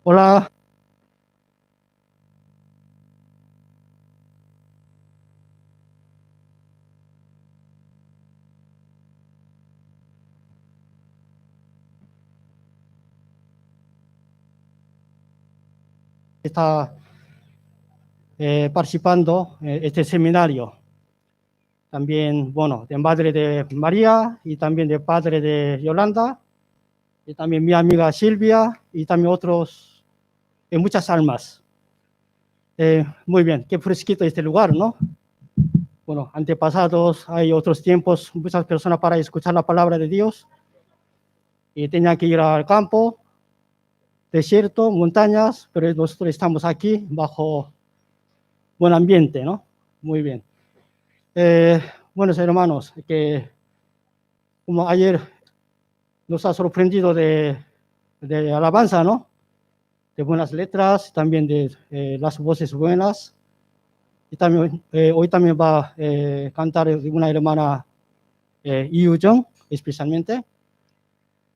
Hola, está participando en este seminario. También, bueno, de madre de María y también de padre de Yolanda, y también mi amiga Silvia y también otros, muchas almas. Muy bien, qué fresquito este lugar, ¿no? Bueno, antepasados, hay otros tiempos, muchas personas para escuchar la palabra de Dios y tenían que ir al campo, desierto, montañas, pero nosotros estamos aquí bajo buen ambiente, ¿no? Muy bien. Eh, Buenos hermanos, que como ayer nos ha sorprendido de alabanza, ¿no? De buenas letras, también de las voces buenas. Y también, hoy también va a cantar una hermana Yu Jung, especialmente.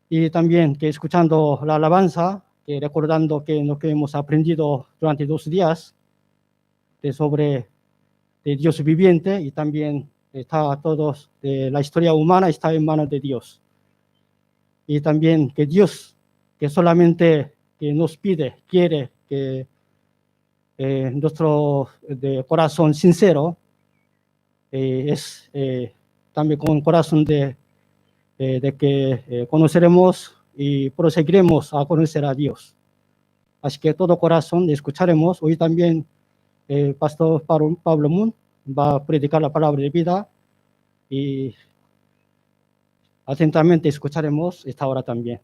Y también que escuchando la alabanza, que recordando que lo que hemos aprendido durante 2 días sobre de Dios viviente y también está todos, la historia humana está en manos de Dios. Y también que Dios, que solamente que nos pide, quiere que nuestro de corazón sincero es también con corazón de que conoceremos y proseguiremos a conocer a Dios. Así que todo corazón escucharemos. Hoy también el pastor Pablo Moon va a predicar la palabra de vida y atentamente escucharemos esta hora también.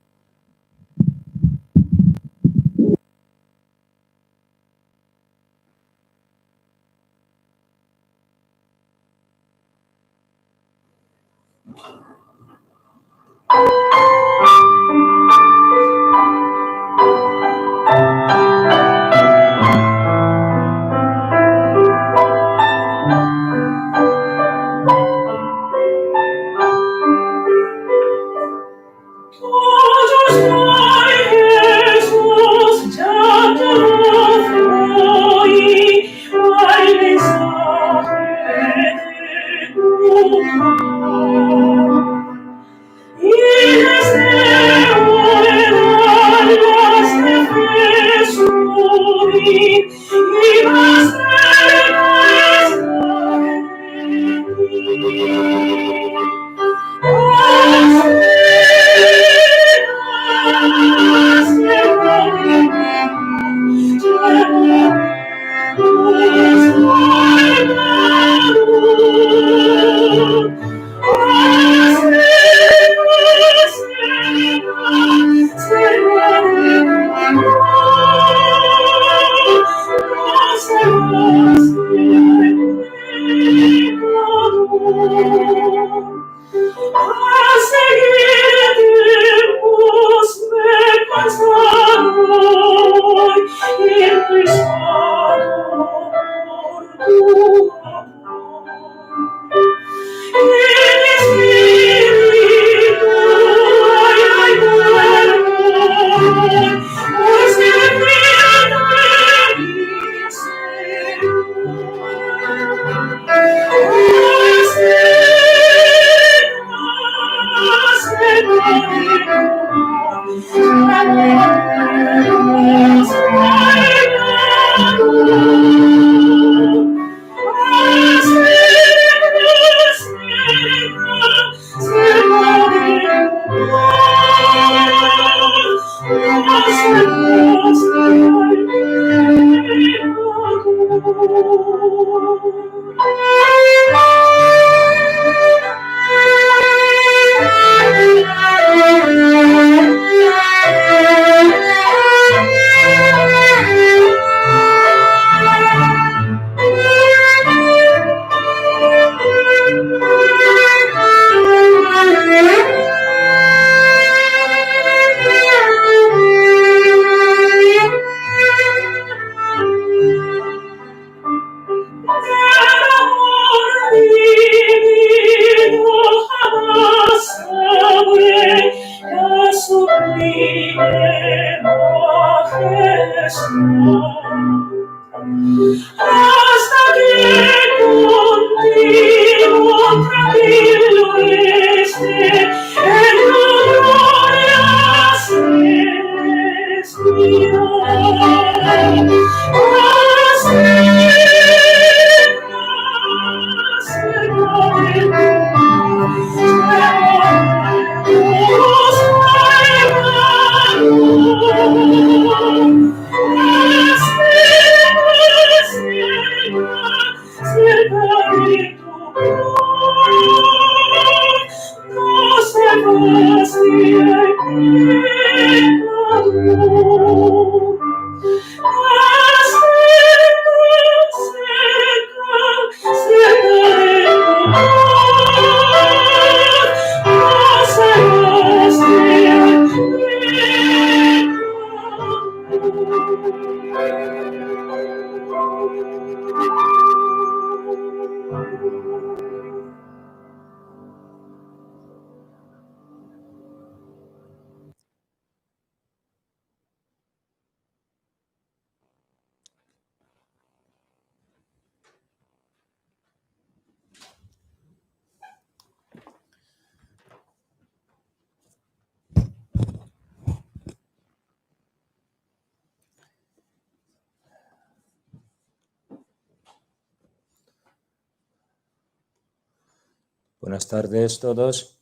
Buenas tardes todos.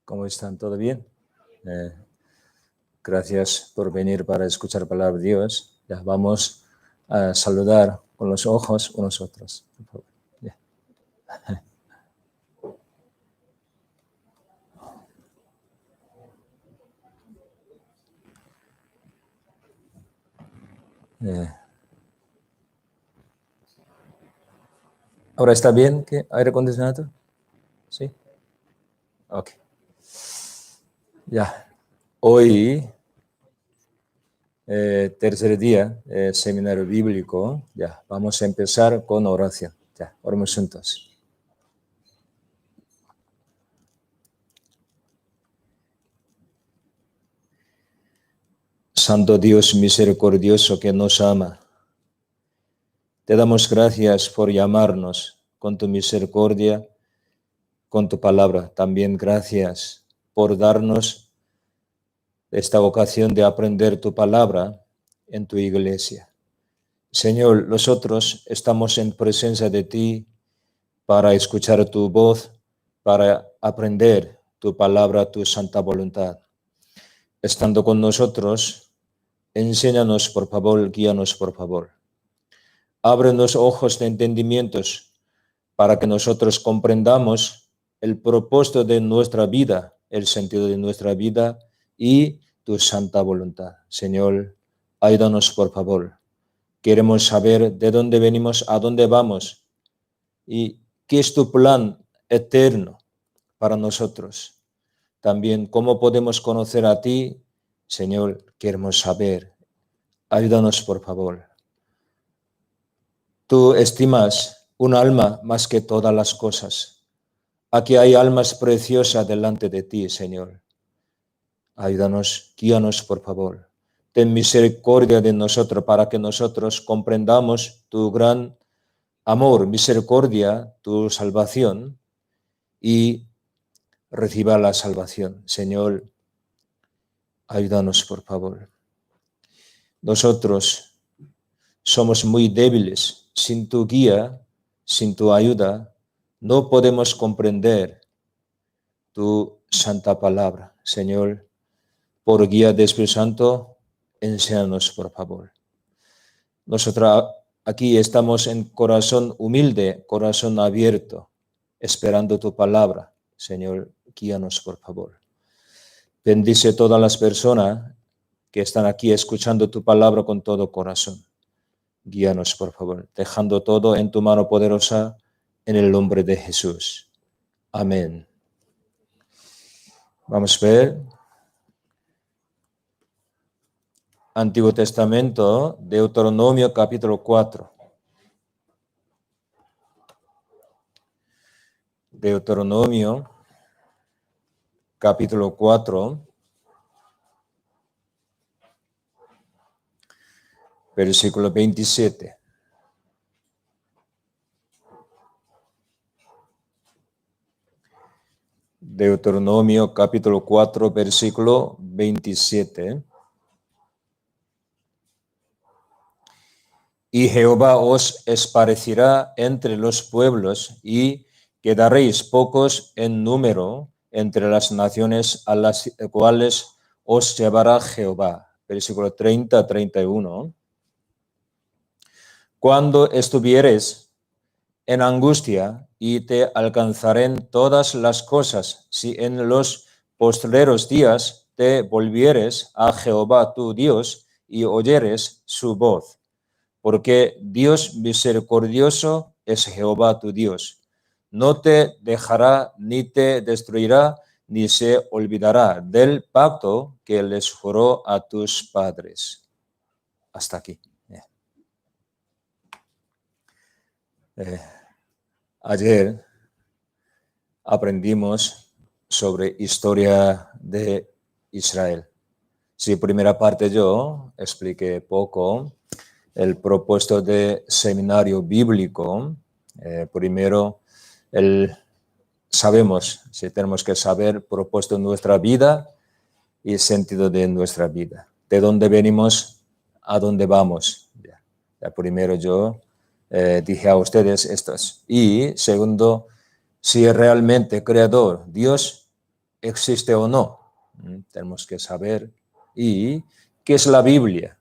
¿Cómo están? ¿Todo bien? Gracias por venir para escuchar la palabra de Dios. Ya vamos a saludar con los ojos unos a otros. Por favor. Ya. ¿Ahora está bien? ¿Qué? ¿Aire acondicionado? ¿Sí? Ok. Ya. Hoy, tercer día, seminario bíblico. Ya. Vamos a empezar con oración. Ya. Oremos juntos. Santo Dios misericordioso que nos ama, te damos gracias por llamarnos con tu misericordia, con tu palabra. También gracias por darnos esta ocasión de aprender tu palabra en tu iglesia. Señor, nosotros estamos en presencia de ti para escuchar tu voz, para aprender tu palabra, tu santa voluntad. Estando con nosotros, enséñanos, por favor, guíanos, por favor. Ábrenos ojos de entendimientos para que nosotros comprendamos el propósito de nuestra vida, el sentido de nuestra vida y tu santa voluntad. Señor, ayúdanos, por favor. Queremos saber de dónde venimos, a dónde vamos y qué es tu plan eterno para nosotros. También cómo podemos conocer a ti, Señor, queremos saber. Ayúdanos, por favor. Tú estimas un alma más que todas las cosas. Aquí hay almas preciosas delante de ti, Señor. Ayúdanos, guíanos, por favor. Ten misericordia de nosotros para que nosotros comprendamos tu gran amor, misericordia, tu salvación y reciba la salvación. Señor, ayúdanos, por favor. Nosotros somos muy débiles. Sin tu guía, sin tu ayuda, no podemos comprender tu santa palabra. Señor, por guía del Espíritu Santo, enséñanos, por favor. Nosotros aquí estamos en corazón humilde, corazón abierto, esperando tu palabra. Señor, guíanos, por favor. Bendice a todas las personas que están aquí escuchando tu palabra con todo corazón. Guíanos, por favor, dejando todo en tu mano poderosa, en el nombre de Jesús. Amén. Vamos a ver. Antiguo Testamento, Deuteronomio capítulo 4. Deuteronomio capítulo 4, versículo 27. Deuteronomio capítulo 4, versículo 27. Y Jehová os esparcirá entre los pueblos y quedaréis pocos en número entre las naciones a las cuales os llevará Jehová. Versículo 30-31. Cuando estuvieres en angustia y te alcanzaren todas las cosas, si en los postreros días te volvieres a Jehová tu Dios y oyeres su voz, porque Dios misericordioso es Jehová tu Dios. No te dejará ni te destruirá, ni se olvidará del pacto que les juró a tus padres. Hasta aquí. Ayer aprendimos sobre historia de Israel. Sí, primera parte yo expliqué poco el propósito de seminario bíblico. Primero, sabemos, si tenemos que saber propósito de nuestra vida y sentido de nuestra vida. De dónde venimos, a dónde vamos. Ya primero yo dije a ustedes estas. Y segundo, si realmente creador, Dios, existe o no. Tenemos que saber. ¿Y qué es la Biblia?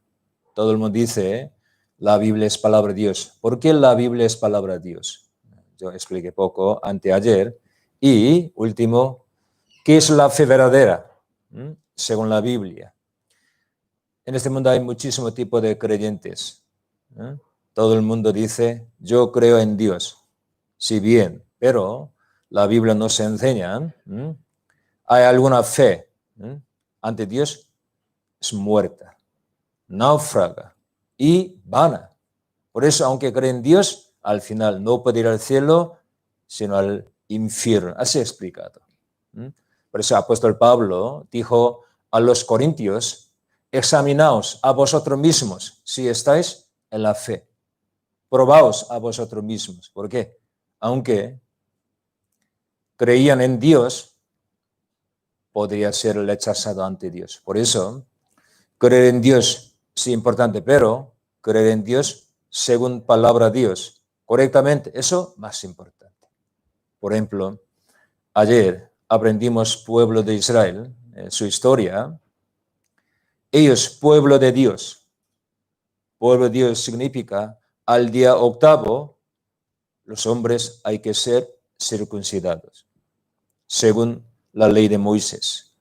Todo el mundo dice, la Biblia es palabra de Dios. ¿Por qué la Biblia es palabra de Dios? Yo expliqué poco anteayer. Y último, ¿qué es la fe verdadera? Según la Biblia. En este mundo hay muchísimo tipo de creyentes. Todo el mundo dice, yo creo en Dios. Sí, bien, pero la Biblia nos enseña, hay alguna fe ante Dios, es muerta, náufraga y vana. Por eso, aunque cree en Dios, al final no puede ir al cielo, sino al infierno. Así explicado. Por eso el apóstol Pablo dijo a los corintios, examinaos a vosotros mismos si estáis en la fe. Probaos a vosotros mismos. ¿Por qué? Aunque creían en Dios, podría ser rechazado ante Dios. Por eso, creer en Dios sí importante, pero creer en Dios según palabra de Dios, correctamente, eso más importante. Por ejemplo, ayer aprendimos pueblo de Israel, su historia. Ellos, pueblo de Dios. Pueblo de Dios significa al día octavo, los hombres hay que ser circuncidados, según la ley de Moisés.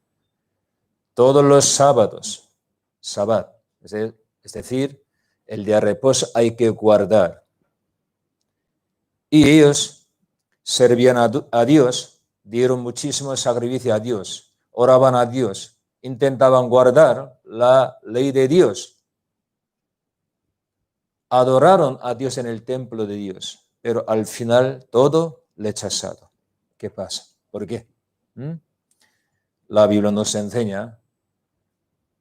Todos los sábados, sabbat, es decir, el día de reposo hay que guardar. Y ellos servían a Dios, dieron muchísimo sacrificio a Dios, oraban a Dios, intentaban guardar la ley de Dios. Adoraron a Dios en el templo de Dios, pero al final todo rechazado. ¿Qué pasa? ¿Por qué? La Biblia nos enseña,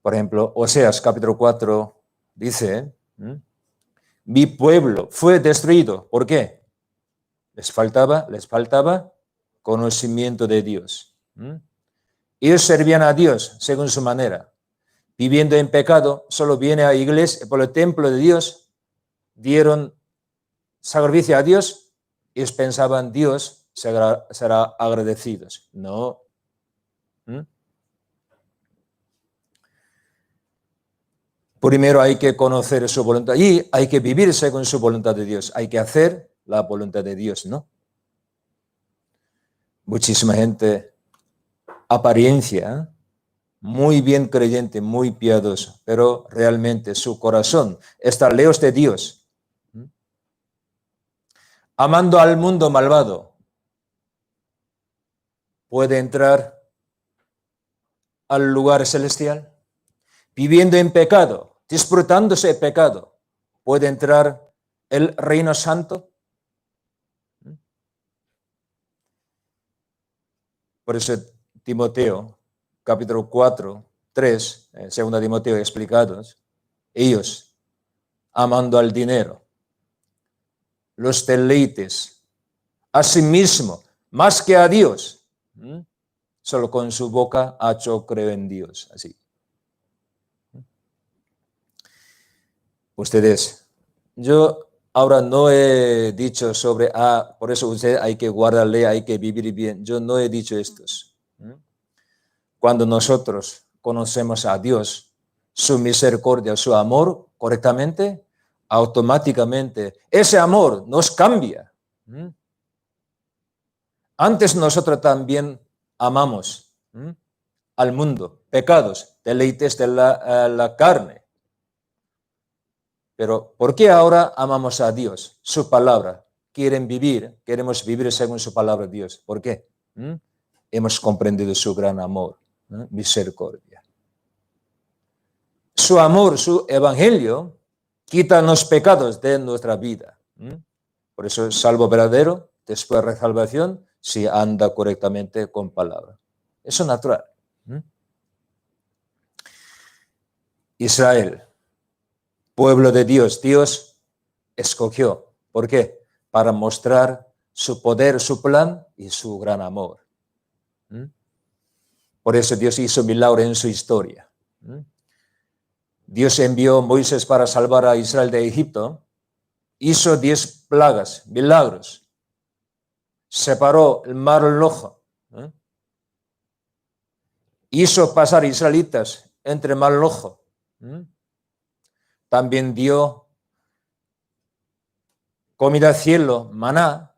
por ejemplo, Oseas capítulo 4 dice, mi pueblo fue destruido. ¿Por qué? Les faltaba conocimiento de Dios. Ellos servían a Dios según su manera. Viviendo en pecado, solo viene a la iglesia, por el templo de Dios, dieron sacrificio a Dios, ellos pensaban Dios será agradecidos. No. Primero hay que conocer su voluntad y hay que vivir según su voluntad de Dios. Hay que hacer la voluntad de Dios, ¿no? Muchísima gente, apariencia, muy bien creyente, muy piadoso, pero realmente su corazón está lejos de Dios. Amando al mundo malvado, puede entrar al lugar celestial. Viviendo en pecado, disfrutándose de pecado, puede entrar el reino santo. Por eso Timoteo, capítulo 4, 3, 2 Timoteo explicados, ellos, amando al dinero, los deleites, a sí mismo, más que a Dios, Solo con su boca ha hecho creo en Dios. Así. Ustedes, yo ahora no he dicho sobre, por eso usted hay que guardarle, hay que vivir bien. Yo no he dicho estos. Cuando nosotros conocemos a Dios, su misericordia, su amor correctamente, automáticamente ese amor nos cambia. Antes nosotros también amamos al mundo, pecados, deleites de la carne. Pero ¿por qué ahora amamos a Dios? Su palabra. Queremos vivir según su palabra, Dios. ¿Por qué? Hemos comprendido su gran amor, misericordia. Su amor, su evangelio, quita los pecados de nuestra vida. Por eso es salvo verdadero, después de salvación, si anda correctamente con palabra. Eso es natural. Israel, pueblo de Dios, Dios escogió. ¿Por qué? Para mostrar su poder, su plan y su gran amor. Por eso Dios hizo milagro en su historia. Dios envió a Moisés para salvar a Israel de Egipto. Hizo 10 plagas, milagros. Separó el mar rojo. Hizo pasar israelitas entre el mar rojo. También dio comida al cielo, maná,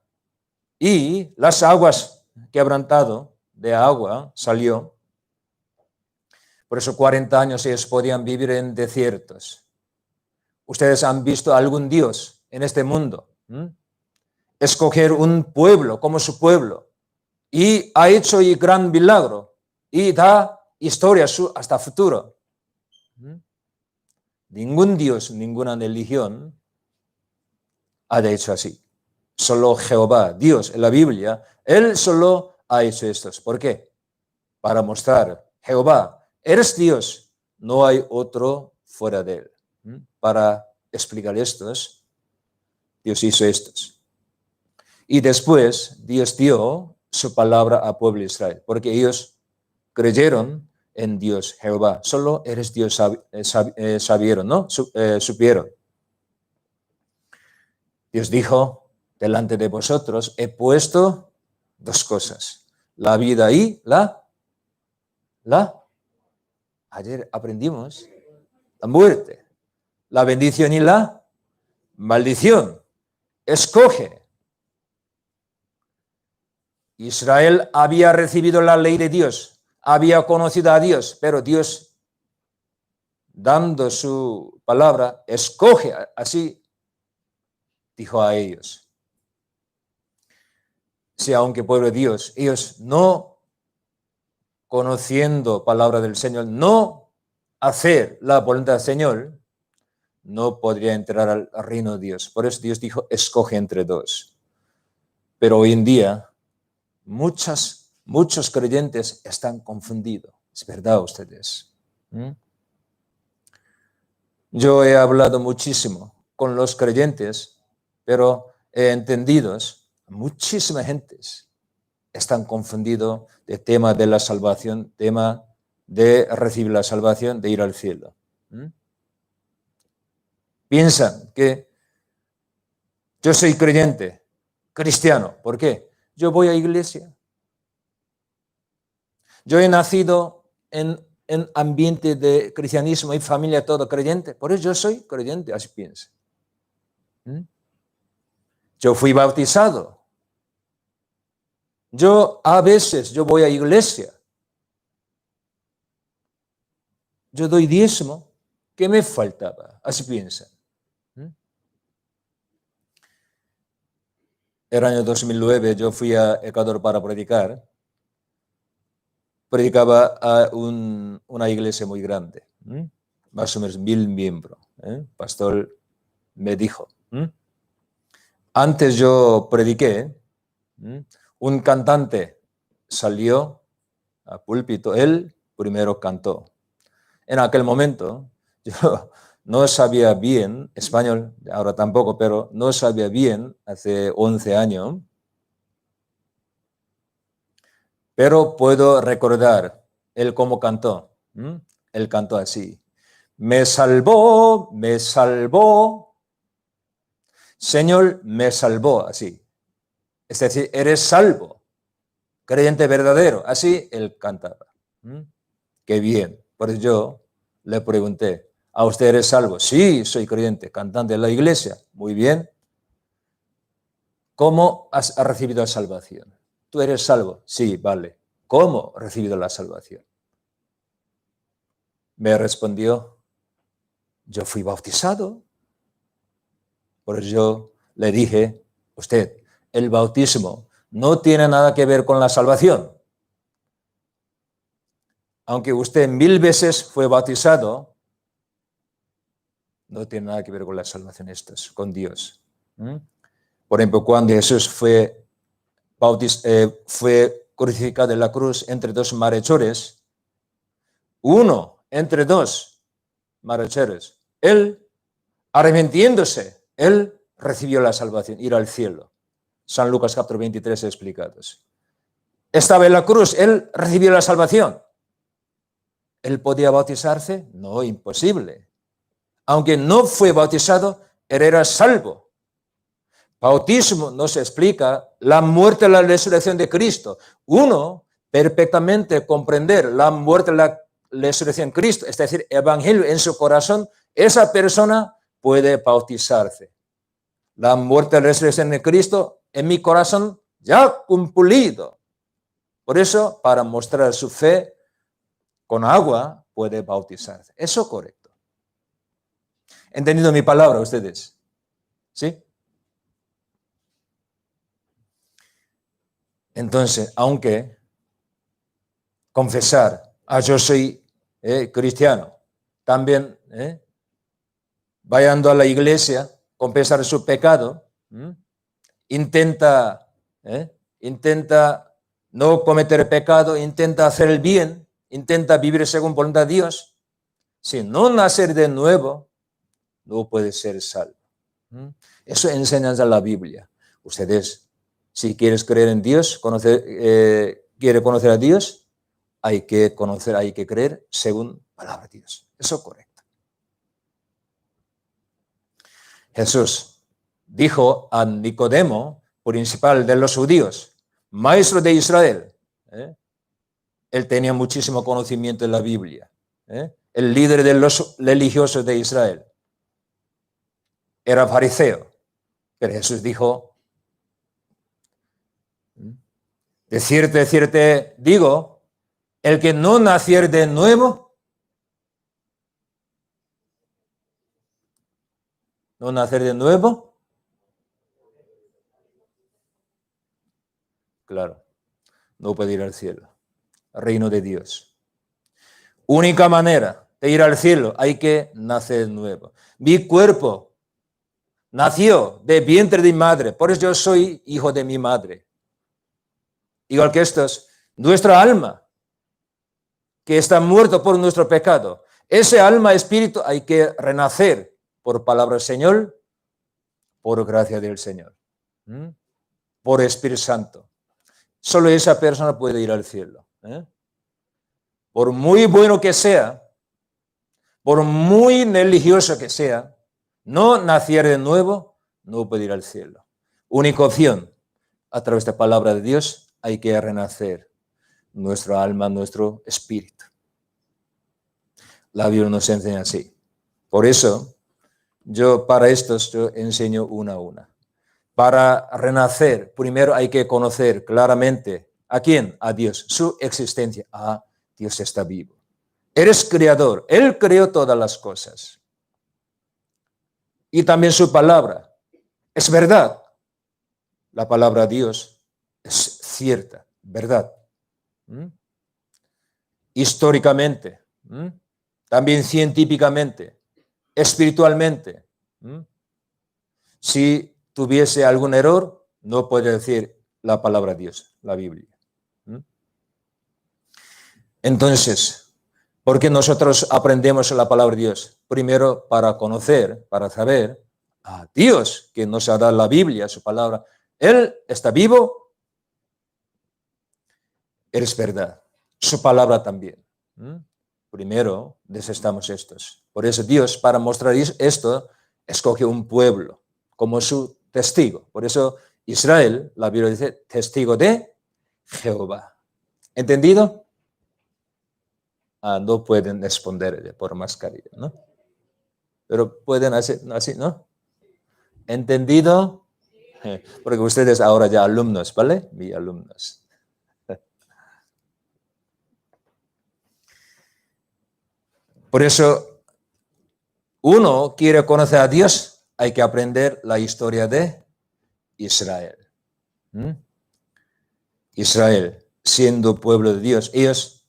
y las aguas quebrantado de agua salió. Por eso 40 años ellos podían vivir en desiertos. ¿Ustedes han visto algún Dios en este mundo? Escoger un pueblo como su pueblo y ha hecho un gran milagro y da historia hasta futuro. Ningún Dios, ninguna religión ha hecho así. Solo Jehová, Dios, en la Biblia, Él solo ha hecho esto. ¿Por qué? Para mostrar, Jehová, eres Dios, no hay otro fuera de Él. Para explicar estos, Dios hizo estos. Y después Dios dio su palabra al pueblo de Israel, porque ellos creyeron en Dios, Jehová. Solo eres Dios, sabieron, ¿no? Supieron. Dios dijo, delante de vosotros he puesto 2 cosas, la vida y ayer aprendimos, la muerte, la bendición y la maldición. Escoge. Israel había recibido la ley de Dios, había conocido a Dios, pero Dios, dando su palabra, escoge, así dijo a ellos. Si aunque pueblo de Dios, ellos no conociendo palabra del Señor, no hacer la voluntad del Señor, no podría entrar al reino de Dios. Por eso Dios dijo, escoge entre 2. Pero hoy en día, muchos creyentes están confundidos. Es verdad, ustedes. Yo he hablado muchísimo con los creyentes, pero he entendido, muchísima gente están confundidos del tema de la salvación, tema de recibir la salvación, de ir al cielo. Piensan que yo soy creyente, cristiano. ¿Por qué? Yo voy a iglesia. Yo he nacido en ambiente de cristianismo y familia todo creyente. Por eso yo soy creyente, así piensa. Yo fui bautizado. Yo a veces voy a iglesia. Yo doy diezmo. ¿Qué me faltaba? Así piensan. El año 2009 yo fui a Ecuador para predicar. Predicaba a una iglesia muy grande, más o menos 1000 miembros. Pastor me dijo, antes yo prediqué, un cantante salió al púlpito, él primero cantó. En aquel momento yo no sabía bien español, ahora tampoco, pero no sabía bien hace 11 años pero puedo recordar él cómo cantó. Él cantó así. Me salvó, Señor, me salvó, así. Es decir, eres salvo, creyente verdadero. Así él cantaba. Qué bien. Por eso yo le pregunté, ¿a usted eres salvo? Sí, soy creyente, cantante de la iglesia. Muy bien. ¿Cómo has recibido la salvación? ¿Tú eres salvo? Sí, vale. ¿Cómo has recibido la salvación? Me respondió, yo fui bautizado. Por eso yo le dije, usted, el bautismo no tiene nada que ver con la salvación. Aunque usted 1000 veces fue bautizado, no tiene nada que ver con la salvación estas, con Dios. Por ejemplo, cuando Jesús fue crucificado en la cruz entre dos malhechores, uno entre dos malhechores, él, arrepintiéndose, él recibió la salvación, ir al cielo. San Lucas capítulo 23 explicados. Estaba en la cruz, él recibió la salvación. ¿Él podía bautizarse? No, imposible. Aunque no fue bautizado, él era salvo. Bautismo nos explica la muerte y la resurrección de Cristo. Uno, perfectamente comprender la muerte y la resurrección de Cristo, es decir, evangelio en su corazón, esa persona puede bautizarse. La muerte y la resurrección de Cristo en mi corazón ya cumplido. Por eso, para mostrar su fe con agua, puede bautizarse. Eso es correcto. ¿Entendido mi palabra ustedes? ¿Sí? Entonces, aunque confesar, yo soy cristiano, también vayando a la iglesia, confesar su pecado, intenta no cometer pecado, intenta hacer el bien, intenta vivir según voluntad de Dios. Si no nacer de nuevo, no puede ser salvo. Eso enseña la Biblia. Ustedes, si quieres creer en Dios, quiere conocer a Dios, hay que creer según la palabra de Dios. Eso es correcto. Jesús dijo a Nicodemo, principal de los judíos, maestro de Israel. Él tenía muchísimo conocimiento de la Biblia. El líder de los religiosos de Israel. Era fariseo. Pero Jesús dijo, de cierto digo, el que no naciere de nuevo, claro, no puede ir al cielo, reino de Dios. Única manera de ir al cielo, hay que nacer de nuevo. Mi cuerpo nació de vientre de mi madre, por eso yo soy hijo de mi madre. Igual que estos, nuestra alma, que está muerto por nuestro pecado, ese alma, espíritu, hay que renacer por palabra del Señor, por gracia del Señor, por Espíritu Santo. Solo esa persona puede ir al cielo. Por muy bueno que sea, por muy religioso que sea, no naciera de nuevo, no puede ir al cielo. Única opción, a través de la palabra de Dios, hay que renacer nuestra alma, nuestro espíritu. La Biblia nos enseña así. Por eso, para estos, yo enseño una a una. Para renacer, primero hay que conocer claramente ¿a quién? A Dios, su existencia. Dios está vivo. Eres creador. Él creó todas las cosas. Y también su palabra. Es verdad. La palabra de Dios es cierta, verdad. Históricamente, también científicamente, espiritualmente. Si tuviese algún error, no puede decir la palabra de Dios, la Biblia. Entonces, ¿por qué nosotros aprendemos la palabra de Dios? Primero, para conocer, para saber a Dios, que nos ha dado la Biblia, su palabra. Él está vivo. eres verdad. Su palabra también. Primero desestamos estos. Por eso Dios, para mostrar esto, escoge un pueblo como su testigo. Por eso Israel, la Biblia dice, testigo de Jehová. ¿Entendido? No pueden responder por mascarilla, ¿no? Pero pueden hacer así, ¿no? ¿Entendido? Porque ustedes ahora ya alumnos, ¿vale? Mi alumnos. Por eso, uno quiere conocer a Dios, hay que aprender la historia de Israel. Israel, siendo pueblo de Dios, ellos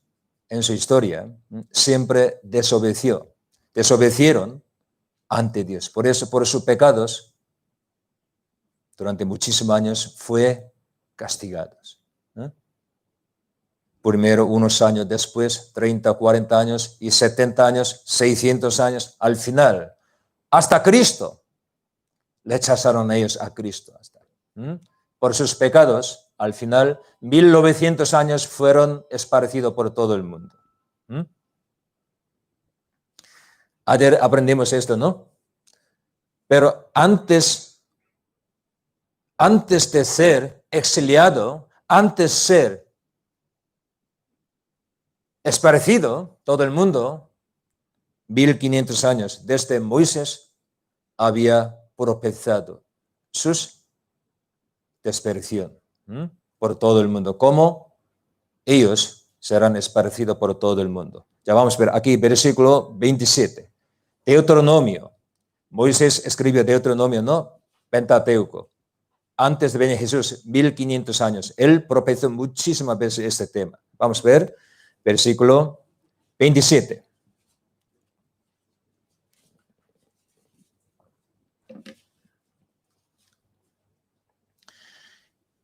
en su historia siempre desobedecieron ante Dios. Por eso, por sus pecados, durante muchísimos años fue castigados. Primero unos años después, 30, 40 años y 70 años, 600 años, al final, hasta Cristo, le rechazaron ellos a Cristo. Por sus pecados, al final, 1900 años fueron esparcidos por todo el mundo. Ayer aprendimos esto, ¿no? Pero antes de ser exiliado, antes de ser esparcido todo el mundo, 1500 años desde Moisés había profetizado su dispersión por todo el mundo. ¿Cómo? Ellos serán esparcidos por todo el mundo. Ya vamos a ver aquí, versículo 27. Deuteronomio. Moisés escribió Deuteronomio, ¿no? Pentateuco. Antes de venir Jesús, 1500 años. Él profetizó muchísimas veces este tema. Vamos a ver, versículo 27.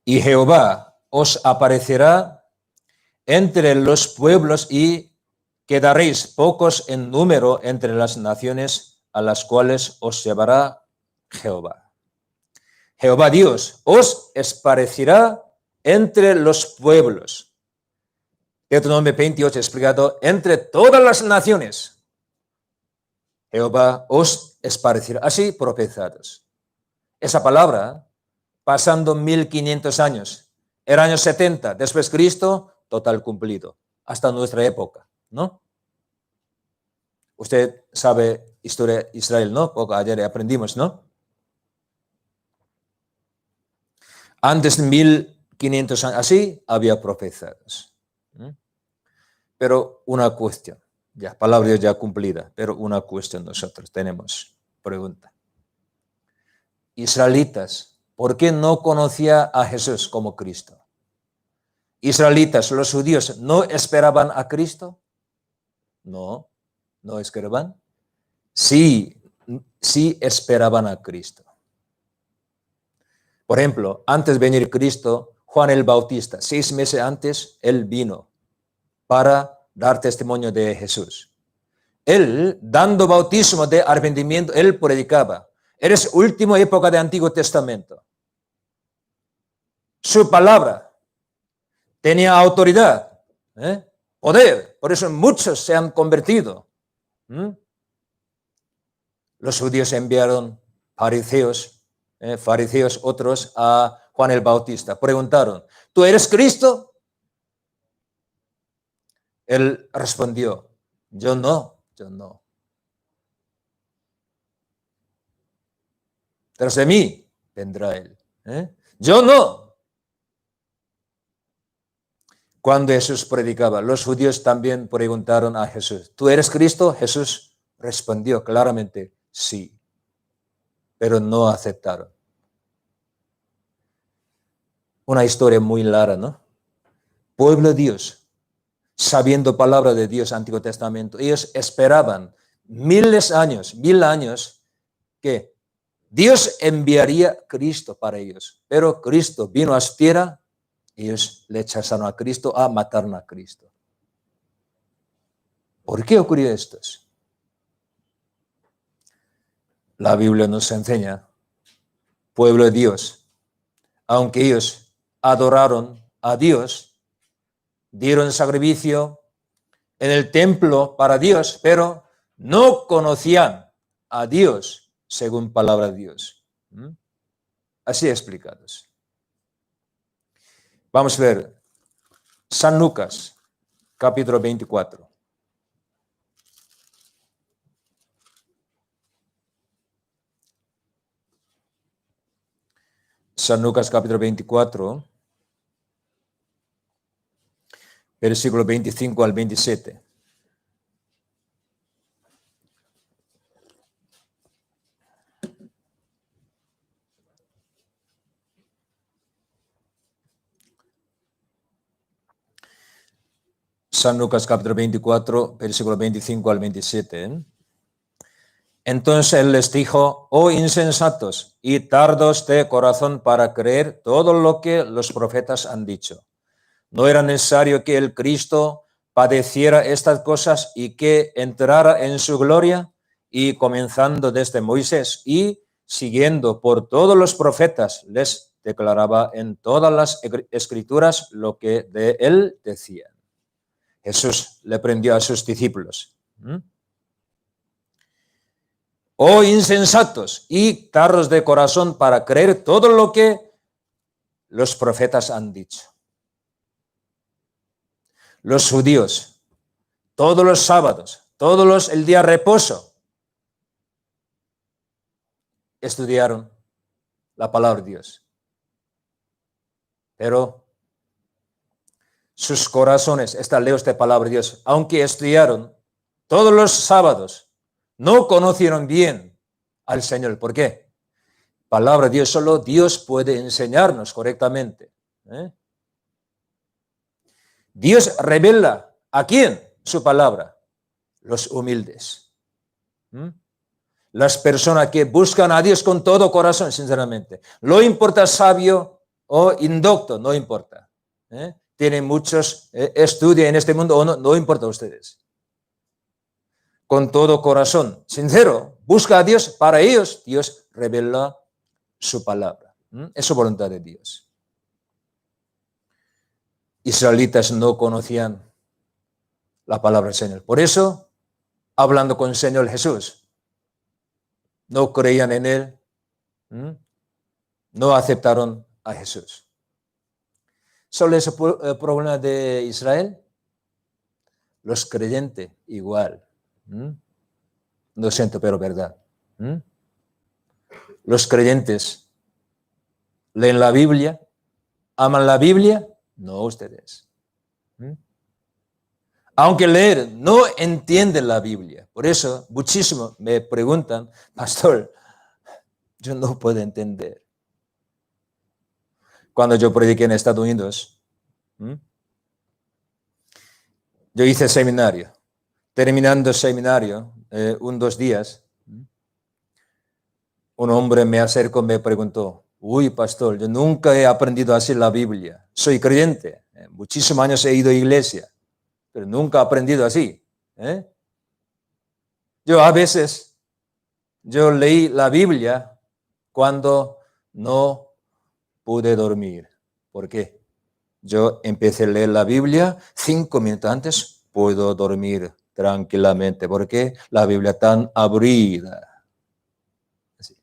Y Jehová os aparecerá entre los pueblos y quedaréis pocos en número entre las naciones a las cuales os llevará Jehová. Jehová Dios os esparcirá entre los pueblos. Deuteronomio 28 explicado, entre todas las naciones. Jehová os esparcirá. Así profetizados. Esa palabra, pasando 1500 años, el año 70 después de Cristo, total cumplido, hasta nuestra época, ¿no? Usted sabe historia de Israel, ¿no? Porque ayer aprendimos, ¿no? Antes de 1500 años, así había profetas. Pero una cuestión, ya, palabra de Dios ya cumplida, pero una cuestión nosotros tenemos, pregunta. Israelitas, ¿por qué no conocía a Jesús como Cristo? Israelitas, los judíos, ¿no esperaban a Cristo? No, no esperaban. Sí esperaban a Cristo. Por ejemplo, antes de venir Cristo, Juan el Bautista, 6 meses antes, él vino para dar testimonio de Jesús. Él, dando bautismo de arrepentimiento, él predicaba. Eres última época del Antiguo Testamento. Su palabra tenía autoridad, poder. Por eso muchos se han convertido. Los judíos enviaron fariseos, otros a Juan el Bautista. Preguntaron, ¿tú eres Cristo? Él respondió, yo no. Tras de mí vendrá él. Yo no. Cuando Jesús predicaba, los judíos también preguntaron a Jesús, ¿tú eres Cristo? Jesús respondió claramente, sí. Pero no aceptaron. Una historia muy larga, ¿no? Pueblo de Dios, sabiendo palabra de Dios, Antiguo Testamento, ellos esperaban 1000 años, que Dios enviaría Cristo para ellos. Pero Cristo vino a su tierra, ellos le rechazaron a Cristo, mataron a Cristo. ¿Por qué ocurrió esto? La Biblia nos enseña, pueblo de Dios, aunque ellos adoraron a Dios, dieron sacrificio en el templo para Dios, pero no conocían a Dios según palabra de Dios. Así explicados. Vamos a ver San Lucas, capítulo 24. San Lucas, capítulo 24, versículo 25 al 27. San Lucas capítulo 24, versículo 25 al 27. Entonces él les dijo: oh insensatos y tardos de corazón para creer todo lo que los profetas han dicho. ¿No era necesario que el Cristo padeciera estas cosas y que entrara en su gloria? Y comenzando desde Moisés y siguiendo por todos los profetas, les declaraba en todas las escrituras lo que de él decían. Jesús le prendió a sus discípulos. Oh insensatos y tardos de corazón para creer todo lo que los profetas han dicho. Los judíos, todos los sábados, el día de reposo, estudiaron la palabra de Dios. Pero sus corazones están lejos de la palabra de Dios. Aunque estudiaron todos los sábados, no conocieron bien al Señor. ¿Por qué? Palabra de Dios, solo Dios puede enseñarnos correctamente. Dios revela ¿a quién? Su palabra. Los humildes. Las personas que buscan a Dios con todo corazón, sinceramente. No importa sabio o indocto, no importa. Tienen muchos estudios en este mundo o no, no importa a ustedes. Con todo corazón, sincero, busca a Dios. Para ellos, Dios revela su palabra. Es su voluntad de Dios. Israelitas no conocían la palabra del Señor. Por eso, hablando con el Señor Jesús, no creían en Él, no aceptaron a Jesús. ¿Solo es el problema de Israel? Los creyentes igual. Lo siento, pero verdad. Los creyentes leen la Biblia, aman la Biblia, no ustedes. Aunque leer, no entienden la Biblia. Por eso, muchísimo me preguntan: pastor, yo no puedo entender. Cuando yo prediqué en Estados Unidos, yo hice seminario. Terminando el seminario, 2 días, un hombre me acercó y me preguntó: uy, pastor, yo nunca he aprendido así la Biblia. Soy creyente, muchísimos años he ido a iglesia, pero nunca he aprendido así. Yo a veces, leí la Biblia cuando no pude dormir. ¿Por qué? Yo empecé a leer la Biblia 5 minutos antes, puedo dormir tranquilamente, porque la Biblia tan abrida. Así.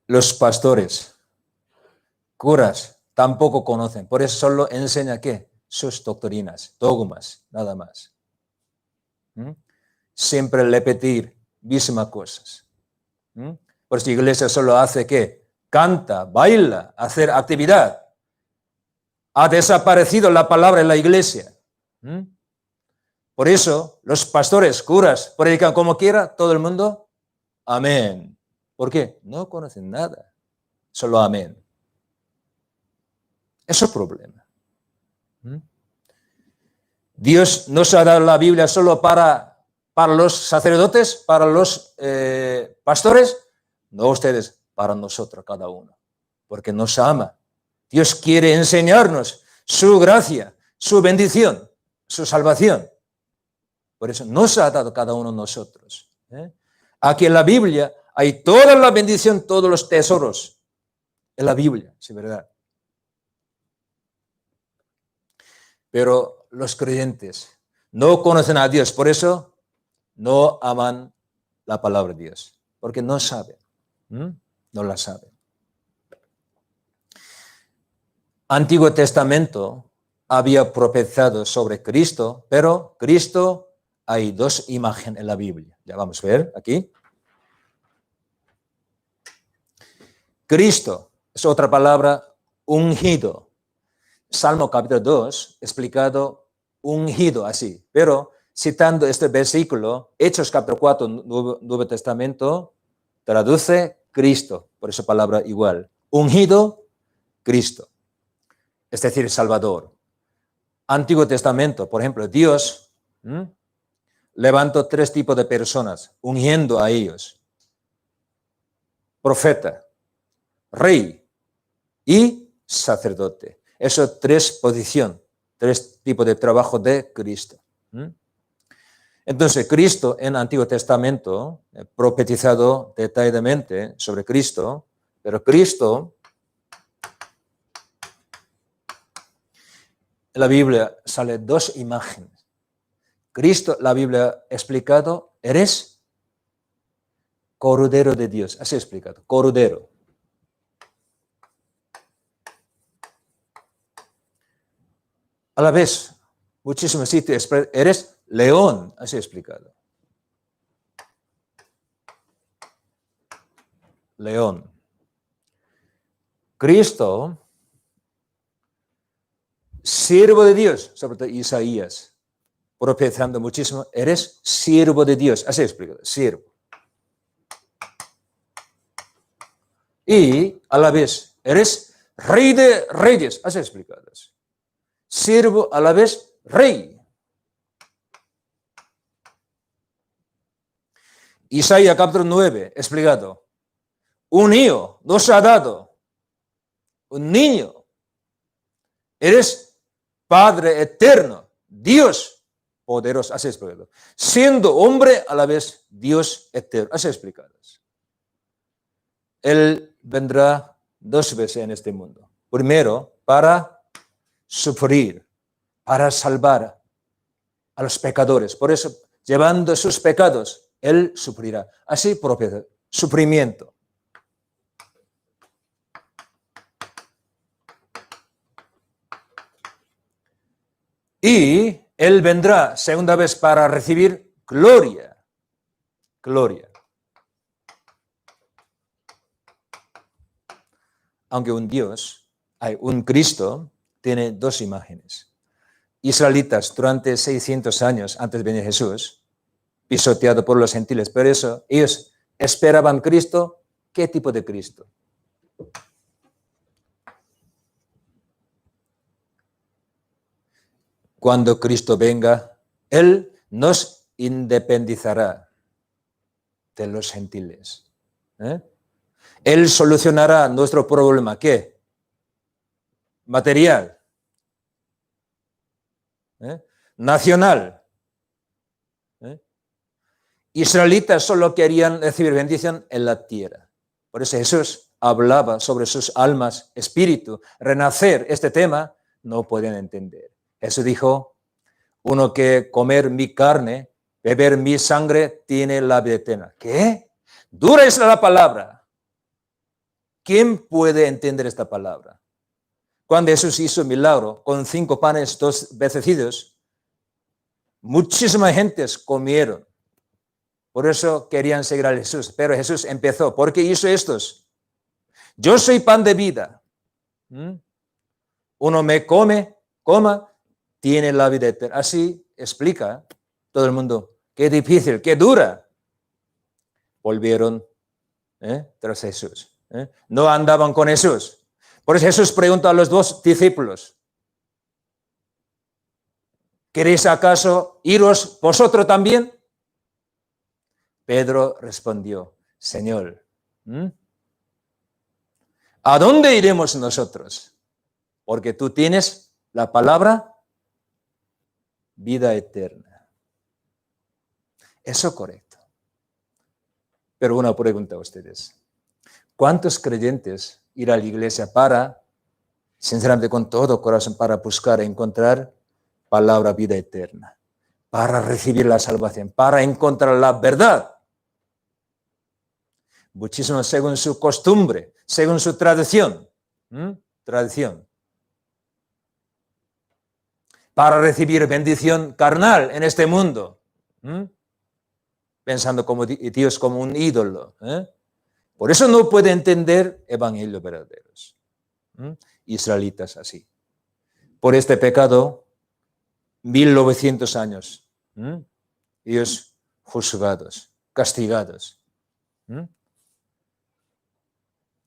Los pastores, curas, tampoco conocen. Por eso solo enseña ¿qué? Sus doctrinas, dogmas, nada más. Siempre repetir mismas cosas. Por eso la iglesia solo hace ¿qué? Canta, baila, hacer actividad. Ha desaparecido la palabra en la iglesia. Por eso los pastores, curas, predican como quiera, todo el mundo, amén. ¿Por qué? No conocen nada, solo amén. Eso es el problema. Dios nos ha dado la Biblia solo para los sacerdotes, para los pastores, no ustedes, para nosotros cada uno, porque nos ama. Dios quiere enseñarnos su gracia, su bendición, su salvación. Por eso nos ha dado cada uno de nosotros. Aquí en la Biblia hay toda la bendición, todos los tesoros en la Biblia, sí, ¿verdad? Pero los creyentes no conocen a Dios, por eso no aman la palabra de Dios, porque no saben, no la saben. Antiguo Testamento había profetizado sobre Cristo, pero Cristo hay dos imágenes en la Biblia. Ya vamos a ver aquí. Cristo es otra palabra, ungido. Salmo capítulo 2, explicado ungido así, pero citando este versículo, Hechos capítulo 4, Nuevo Testamento, traduce Cristo, por esa palabra igual. Ungido, Cristo, es decir, Salvador. Antiguo Testamento, por ejemplo, Dios levantó tres tipos de personas, ungiendo a ellos. Profeta, rey y sacerdote. Eso tres posiciones, tres tipos de trabajo de Cristo. Entonces, Cristo en Antiguo Testamento, profetizado detalladamente sobre Cristo, pero Cristo, en la Biblia sale dos imágenes. Cristo, la Biblia ha explicado, eres Cordero de Dios, así explicado, Cordero. A la vez, muchísimos sitios, eres león, así explicado. León. Cristo, siervo de Dios, sobre todo Isaías, profetizando muchísimo, eres siervo de Dios, así explicado, siervo. Y a la vez, eres rey de reyes, así explicado. Siervo a la vez, rey. Isaías capítulo 9, explicado. Un hijo nos ha dado, un niño. Eres Padre eterno, Dios poderoso, así explicado. Siendo hombre a la vez Dios eterno, así explicado. Él vendrá dos veces en este mundo. Primero, para sufrir, para salvar a los pecadores. Por eso, llevando sus pecados, Él sufrirá. Así propio sufrimiento. Y Él vendrá segunda vez para recibir gloria. Gloria. Aunque un Dios, un Cristo, tiene dos imágenes. Israelitas durante 600 años antes de venir Jesús, pisoteado por los gentiles. Por eso ellos esperaban Cristo. ¿Qué tipo de Cristo? Cuando Cristo venga, Él nos independizará de los gentiles. Él solucionará nuestro problema. ¿Qué? Material. Nacional. Israelitas solo querían recibir bendición en la tierra. Por eso Jesús hablaba sobre sus almas, espíritu, renacer. Este tema no pueden entender. Jesús dijo, uno que comer mi carne, beber mi sangre, tiene la vida eterna. ¿Qué? Dura es la palabra. ¿Quién puede entender esta palabra? Cuando Jesús hizo un milagro con 5 panes, 2 pececillos, muchísimas gentes comieron. Por eso querían seguir a Jesús. Pero Jesús empezó. ¿Por qué hizo estos? Yo soy pan de vida. Uno me coma, tiene la vida eterna. Así explica todo el mundo. Qué difícil, qué dura. Volvieron tras Jesús. No andaban con Jesús. Por eso Jesús pregunta a los 2 discípulos. ¿Queréis acaso iros vosotros también? Pedro respondió, Señor, ¿a dónde iremos nosotros? Porque tú tienes la palabra vida eterna. Eso es correcto. Pero una pregunta a ustedes. ¿Cuántos creyentes ir a la iglesia para, sinceramente con todo corazón, para buscar e encontrar palabra vida eterna, para recibir la salvación, para encontrar la verdad? Muchísimos según su costumbre, según su tradición. Tradición. Para recibir bendición carnal en este mundo. Pensando como Dios como un ídolo. Por eso no puede entender evangelios verdaderos. Israelitas así. Por este pecado, 1900 años. Ellos juzgados, castigados.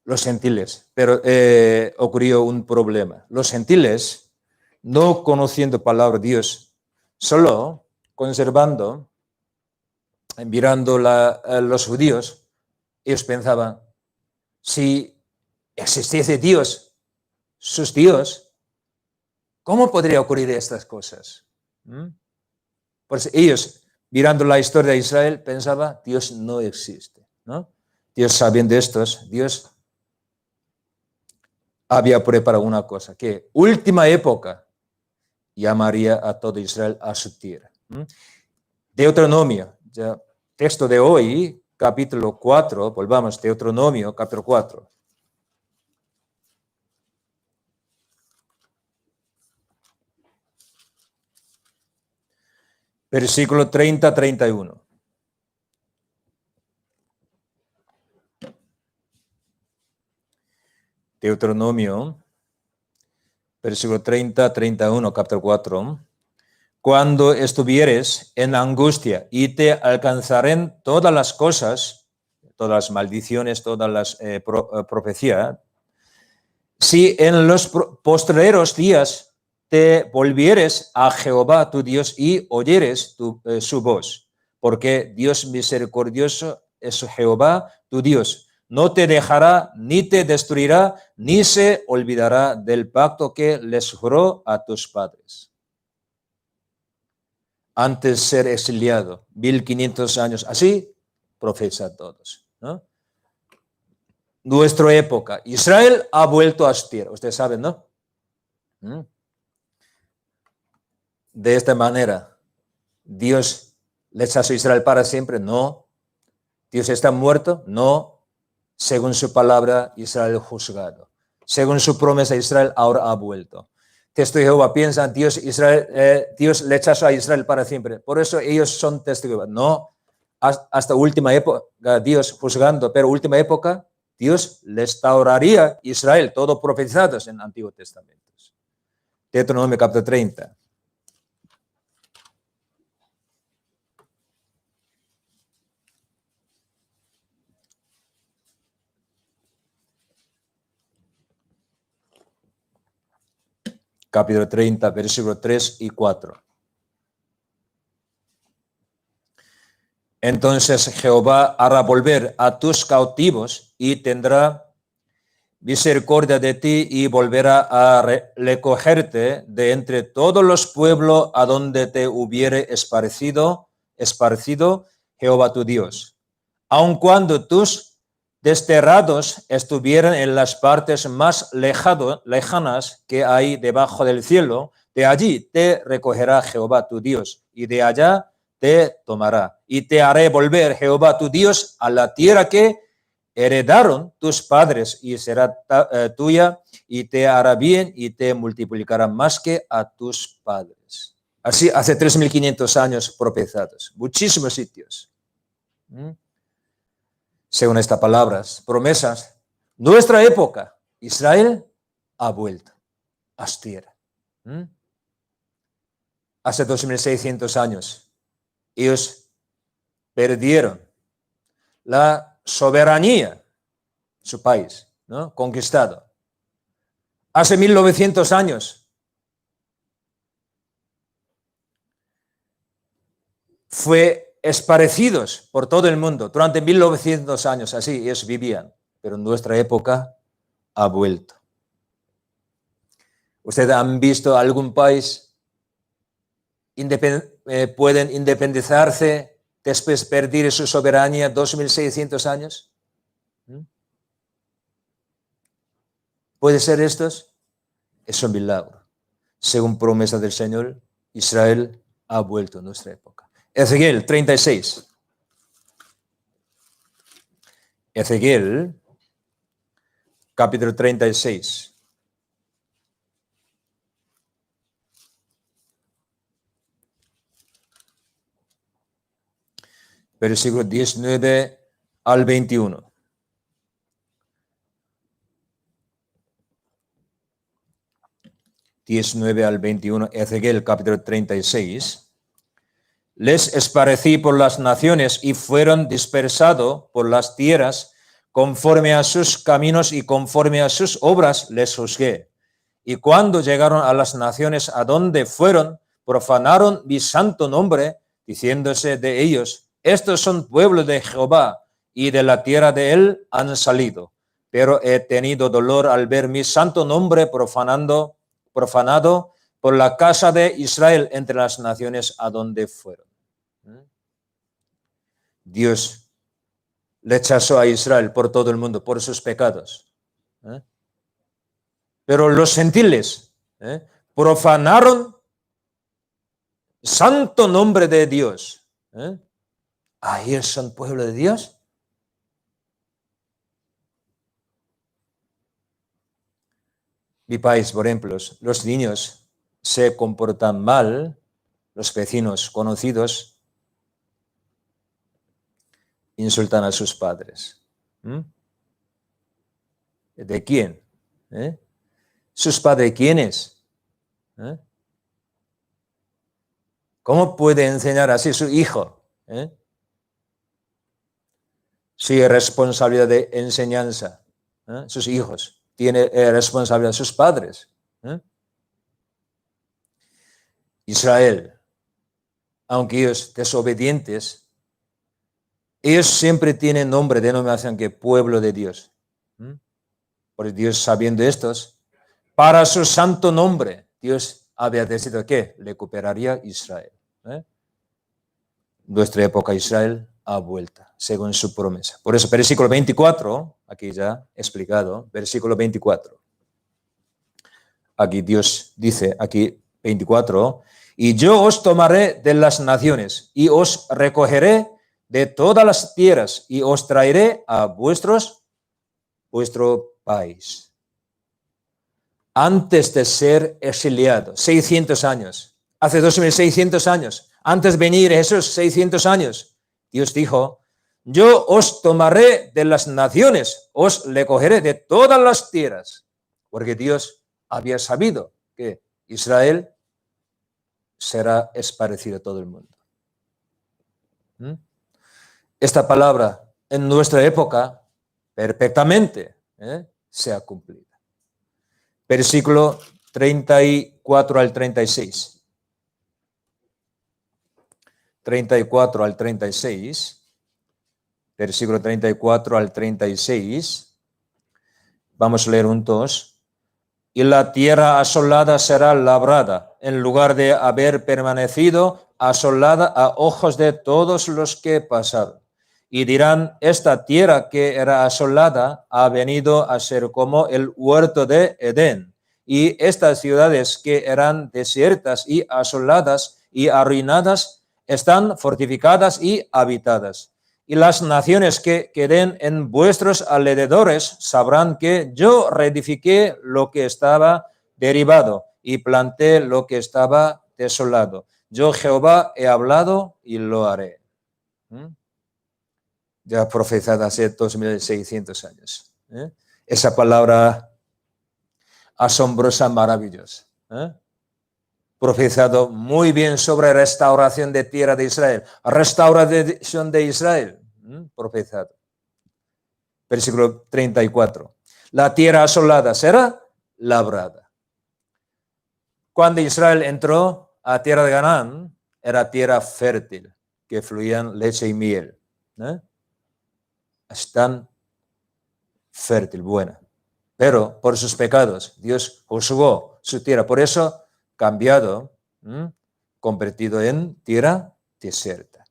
Los gentiles, pero ocurrió un problema. Los gentiles, no conociendo palabra de Dios, solo conservando, mirando los judíos, ellos pensaban, si existiese Dios, sus Dios, ¿cómo podría ocurrir estas cosas? Pues ellos, mirando la historia de Israel, pensaban, Dios no existe, ¿no? Dios, sabiendo estos, Dios había preparado una cosa, que última época llamaría a todo Israel a su tierra. Deuteronomio, ya, texto de hoy, capítulo 4, volvamos, Deuteronomio, capítulo 4. Versículo 30-31. Deuteronomio, versículo 30-31, capítulo 4. Cuando estuvieres en angustia y te alcanzaren todas las cosas, todas las maldiciones, todas las profecías, si en los postreros días te volvieres a Jehová tu Dios y oyeres su voz, porque Dios misericordioso es Jehová tu Dios. No te dejará, ni te destruirá, ni se olvidará del pacto que les juró a tus padres. Antes de ser exiliado, 1500 años, así profesa todos, ¿no? Nuestra época, Israel ha vuelto a su tierra, ustedes saben, ¿no? De esta manera, Dios les hace a Israel para siempre, no. Dios está muerto, no. Según su palabra, Israel juzgado. Según su promesa, Israel ahora ha vuelto. Texto de Jehová, piensa, Dios le echó a Israel para siempre. Por eso ellos son testigos. No, hasta última época, Dios juzgando, pero última época, Dios restauraría a Israel, todo profetizados en el Antiguo Testamento. Deuteronomio capítulo 30. Capítulo 30, versículos 3 y 4. Entonces Jehová hará volver a tus cautivos y tendrá misericordia de ti y volverá a recogerte de entre todos los pueblos a donde te hubiere esparcido Jehová tu Dios. Aun cuando tus desterrados estuvieran en las partes más lejanas que hay debajo del cielo, de allí te recogerá Jehová tu Dios, y de allá te tomará. Y te haré volver Jehová tu Dios a la tierra que heredaron tus padres, y será tuya, y te hará bien, y te multiplicará más que a tus padres. Así, hace 3500 años profetizados, muchísimos sitios. Según estas palabras, promesas, nuestra época, Israel ha vuelto a su tierra. Hace 2600 años, ellos perdieron la soberanía, su país, ¿no? Conquistado. Hace 1900 años, fue esparcidos por todo el mundo. Durante 1900 años, así ellos vivían. Pero en nuestra época ha vuelto. ¿Ustedes han visto algún país pueden independizarse después de perder su soberanía 2600 años? ¿Puede ser estos? Es un milagro. Según promesa del Señor, Israel ha vuelto a nuestra época. Ezequiel 36. Ezequiel, capítulo 36. Versículo 19 al 21. Ezequiel capítulo 36. Les esparcí por las naciones y fueron dispersados por las tierras, conforme a sus caminos y conforme a sus obras les juzgué. Y cuando llegaron a las naciones a donde fueron, profanaron mi santo nombre, diciéndose de ellos: estos son pueblos de Jehová, y de la tierra de él han salido. Pero he tenido dolor al ver mi santo nombre profanado por la casa de Israel entre las naciones a donde fueron. Dios rechazó a Israel por todo el mundo, por sus pecados. Pero los gentiles profanaron santo nombre de Dios. ¿Ahí son pueblo de Dios? Mi país, por ejemplo, los niños se comportan mal, los vecinos conocidos insultan a sus padres. ¿De quién? ¿Sus padres quiénes? ¿Cómo puede enseñar así a su hijo? Si responsabilidad de enseñanza, sus hijos, tiene responsabilidad sus padres. Israel, aunque ellos desobedientes, ellos siempre tienen nombre, denominación que pueblo de Dios. Por Dios, sabiendo estos, para su santo nombre, Dios había decidido que recuperaría Israel. Nuestra época Israel ha vuelto, según su promesa. Por eso, versículo 24, aquí ya explicado, versículo 24. Aquí Dios dice, aquí 24, y yo os tomaré de las naciones y os recogeré de todas las tierras y os traeré a vuestro país. Antes de ser exiliado, 600 años, hace 2600 años, antes de venir Jesús, 600 años, Dios dijo: yo os tomaré de las naciones, os recogeré de todas las tierras, porque Dios había sabido que Israel será esparcido a todo el mundo. Esta palabra en nuestra época perfectamente se ha cumplido. Versículo 34 al 36. 34 al 36. Versículo 34 al 36. Vamos a leer juntos. Y la tierra asolada será labrada, en lugar de haber permanecido asolada a ojos de todos los que pasaron. Y dirán: esta tierra que era asolada ha venido a ser como el huerto de Edén. Y estas ciudades que eran desiertas y asoladas y arruinadas están fortificadas y habitadas. Y las naciones que queden en vuestros alrededores sabrán que yo reedifiqué lo que estaba derribado y planté lo que estaba desolado. Yo, Jehová, he hablado y lo haré. Ya profetizada hace 2600 años. Esa palabra asombrosa, maravillosa. Profetizado muy bien sobre restauración de tierra de Israel. Restauración de Israel. Profetizado. Versículo 34. La tierra asolada será labrada. Cuando Israel entró a tierra de Canaán, era tierra fértil, que fluían leche y miel. Es tan fértil, buena. Pero por sus pecados, Dios juzgó su tierra. Por eso, cambiado, convertido en tierra desierta.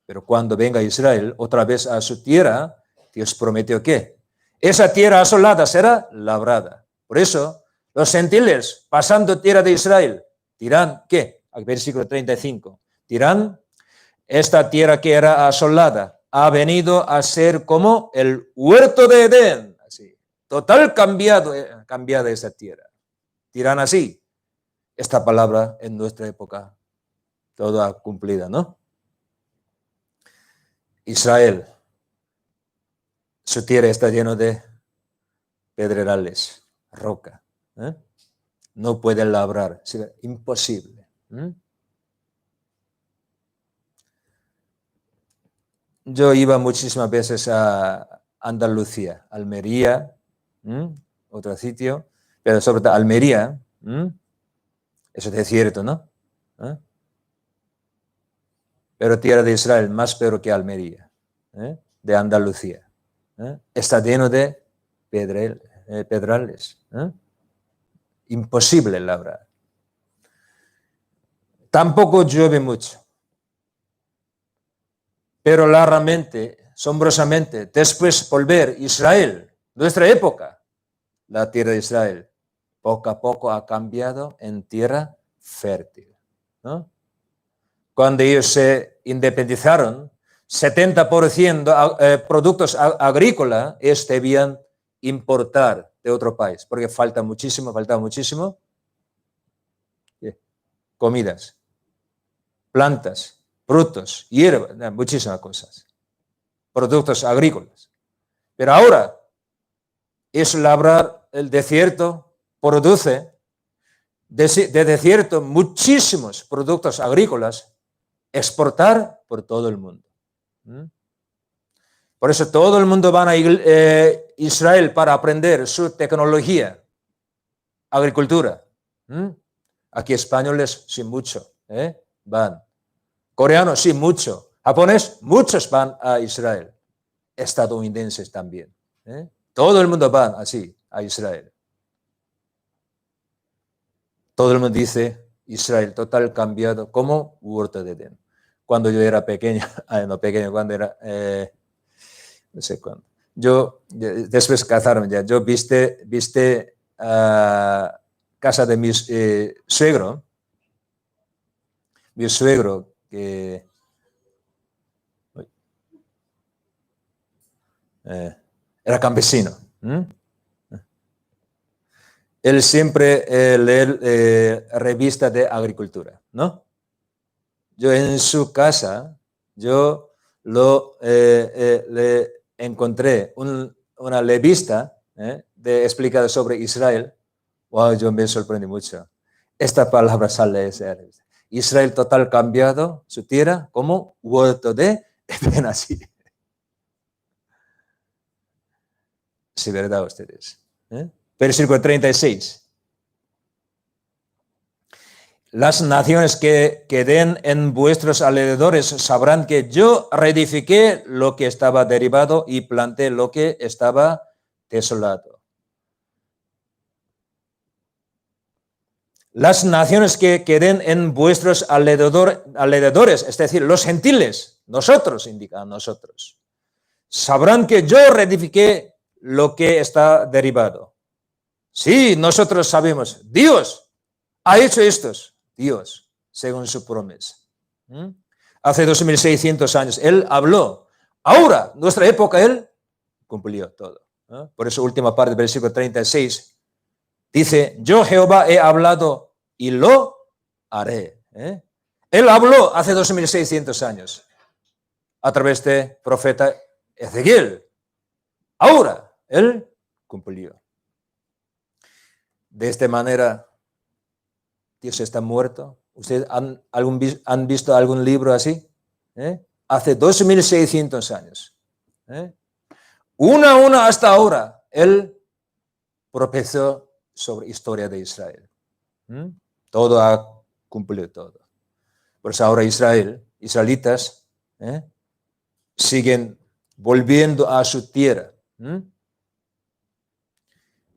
Pero cuando venga Israel otra vez a su tierra, Dios prometió ¿qué? Esa tierra asolada será labrada. Por eso, los gentiles, pasando tierra de Israel, dirán, ¿qué? Versículo 35. Dirán, esta tierra que era asolada ha venido a ser como el huerto de Edén. Así, total cambiada esa tierra. Dirán así. Esta palabra en nuestra época, toda cumplida, ¿no? Israel, su tierra está llena de pedregales, roca. No puede labrar, es imposible. Yo iba muchísimas veces a Andalucía, Almería, otro sitio, pero sobre todo Almería, eso es desierto, ¿no? Pero tierra de Israel, más peor que Almería, de Andalucía. Está lleno de pedrales. Imposible labrar. Tampoco llueve mucho. Pero largamente, asombrosamente, después volver Israel, nuestra época, la tierra de Israel, poco a poco ha cambiado en tierra fértil, ¿no? Cuando ellos se independizaron, 70% productos agrícolas debían importar de otro país, porque faltaba muchísimo comidas, plantas, frutos, hierbas, muchísimas cosas, productos agrícolas. Pero ahora es labrar el desierto, produce de desierto muchísimos productos agrícolas, exportar por todo el mundo. Por eso todo el mundo va a Israel para aprender su tecnología, agricultura. Aquí españoles sí mucho, van. Coreanos sí mucho. Japonés, muchos van a Israel. Estadounidenses también. Todo el mundo va así a Israel. Todo el mundo dice Israel total cambiado como huerto de Edén. Cuando yo era pequeño, cuando era, no sé cuándo. Yo, después casaron ya, yo viste casa de mi suegro que era campesino. Él siempre lee revistas de agricultura, ¿no? Yo en su casa, yo le encontré una revista explicada sobre Israel. Wow, yo me sorprendí mucho. Esta palabra sale de esa revista. Israel total cambiado, su tierra como huerto de Edén, así. Sí, verdad ustedes. Versículo 36. Las naciones que queden en vuestros alrededores sabrán que yo reedifiqué lo que estaba derribado y planté lo que estaba desolado. Las naciones que queden en vuestros alrededores, es decir, los gentiles, nosotros, indica a nosotros, sabrán que yo reedifiqué lo que está derribado. Sí, nosotros sabemos, Dios ha hecho estos. Dios, según su promesa. Hace 2600 años, Él habló. Ahora, nuestra época, Él cumplió todo. Por eso, última parte del versículo 36, dice, yo Jehová he hablado y lo haré. Él habló hace 2600 años a través de profeta Ezequiel. Ahora, Él cumplió. De esta manera, Dios está muerto. ¿Ustedes han visto algún libro así? Hace 2600 años. Una a una hasta ahora, Él profetizó sobre historia de Israel. Todo ha cumplido todo. Por eso ahora israelitas, siguen volviendo a su tierra.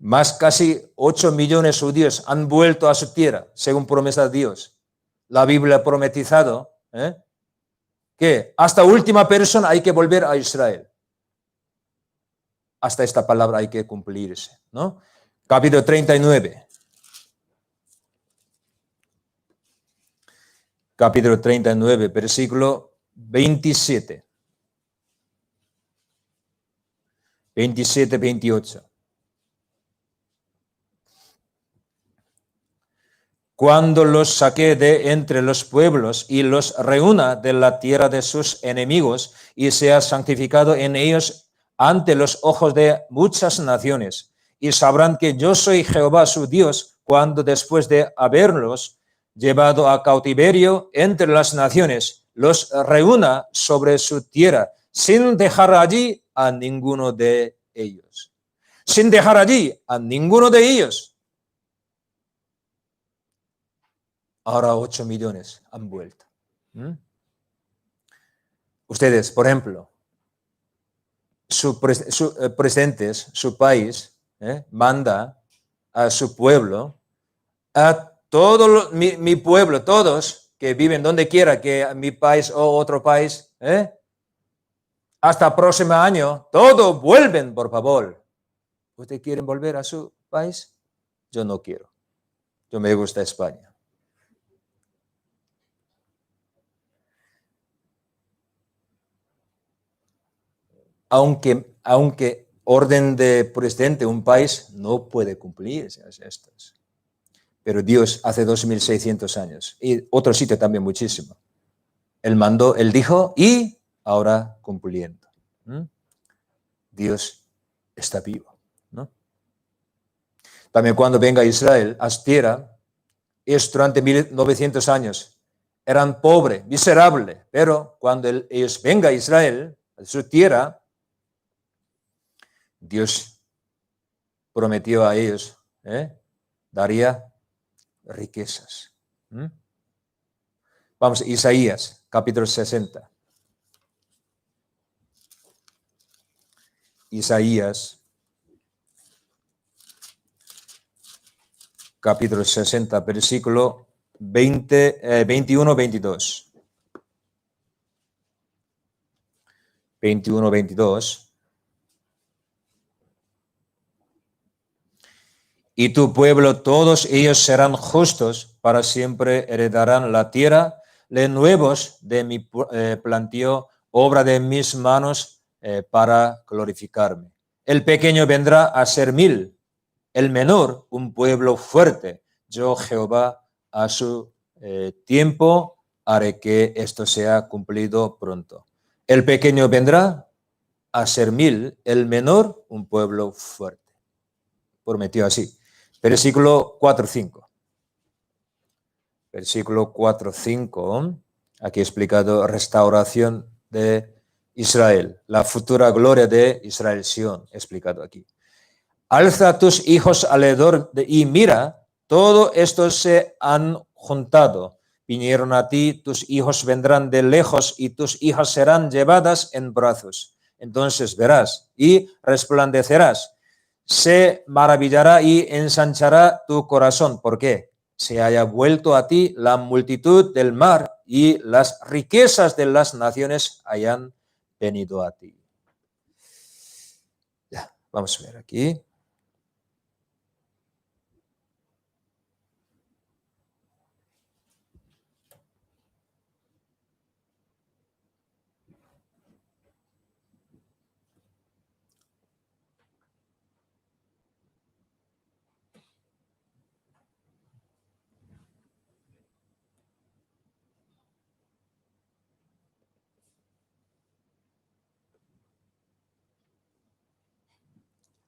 Más casi 8 millones de judíos han vuelto a su tierra, según promesa de Dios. La Biblia ha prometido que hasta última persona hay que volver a Israel. hasta esta palabra hay que cumplirse, ¿no? Capítulo 39. Capítulo 39, versículo 27. 27, 28. Cuando los saque de entre los pueblos y los reúna de la tierra de sus enemigos y sea santificado en ellos ante los ojos de muchas naciones, y sabrán que yo soy Jehová su Dios, cuando después de haberlos llevado a cautiverio entre las naciones, los reúna sobre su tierra, sin dejar allí a ninguno de ellos. Sin dejar allí a ninguno de ellos. Ahora 8 millones han vuelto. Ustedes, por ejemplo, su presidentes, su país, manda a su pueblo, a todo mi pueblo, todos que viven donde quiera, que mi país o otro país, hasta el próximo año, todos vuelven, por favor. ¿Ustedes quieren volver a su país? Yo no quiero. Yo me gusta España. Aunque orden de presidente un país no puede cumplir estas. Pero Dios hace 2600 años y otro sitio también muchísimo. Él mandó, él dijo y ahora cumpliendo. Dios está vivo, ¿no? También cuando venga Israel a su tierra, ellos durante 1900 años eran pobres, miserables, pero cuando ellos venga a Israel, a su tierra, Dios prometió a ellos, daría riquezas. Vamos, Isaías, capítulo 60. Isaías, capítulo 60, versículo 21-22. 21-22. Y tu pueblo, todos ellos serán justos, para siempre heredarán la tierra, los nuevos de mi plantío, obra de mis manos, para glorificarme. El pequeño vendrá a ser 1000, el menor un pueblo fuerte. Yo, Jehová, a su tiempo haré que esto sea cumplido pronto. El pequeño vendrá a ser 1000, el menor un pueblo fuerte. Prometió así. Versículo 4-5. Versículo 4-5. Aquí explicado restauración de Israel. La futura gloria de Israel, Sión, explicado aquí. Alza tus hijos alrededor y mira, todos estos se han juntado. Vinieron a ti, tus hijos vendrán de lejos y tus hijas serán llevadas en brazos. Entonces verás y resplandecerás. Se maravillará y ensanchará tu corazón. ¿Por qué? Se haya vuelto a ti la multitud del mar y las riquezas de las naciones hayan venido a ti. Ya, vamos a ver aquí.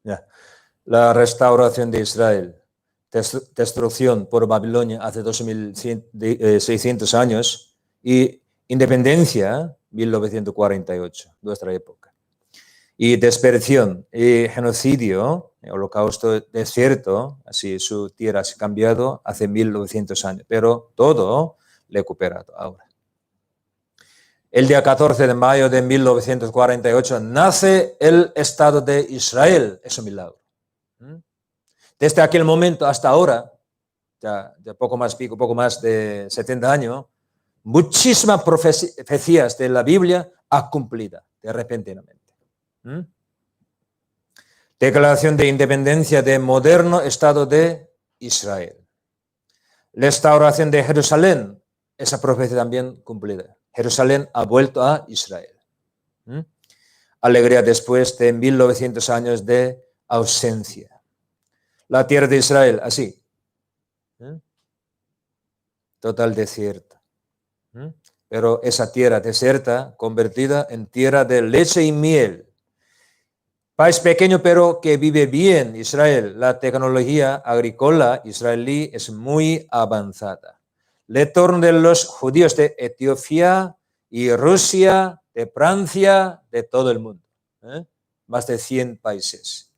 Ya. La restauración de Israel, destrucción por Babilonia hace 2600 años y independencia 1948, nuestra época. Y dispersión y genocidio, holocausto desierto, así su tierra se ha cambiado hace 1900 años, pero todo recuperado ahora. El día 14 de mayo de 1948 nace el Estado de Israel. Es un milagro. Desde aquel momento hasta ahora, ya poco más de 70 años, muchísimas profecías de la Biblia ha cumplido de repentinamente. Declaración de independencia del moderno Estado de Israel. Restauración de Jerusalén, esa profecía también cumplida. Jerusalén ha vuelto a Israel. Alegría después de 1900 años de ausencia. La tierra de Israel, así. Total desierto. Pero esa tierra desierta convertida en tierra de leche y miel. País pequeño pero que vive bien, Israel. La tecnología agrícola israelí es muy avanzada. Retorno de los judíos de Etiopía y Rusia, de Francia, de todo el mundo. Más de 100 países.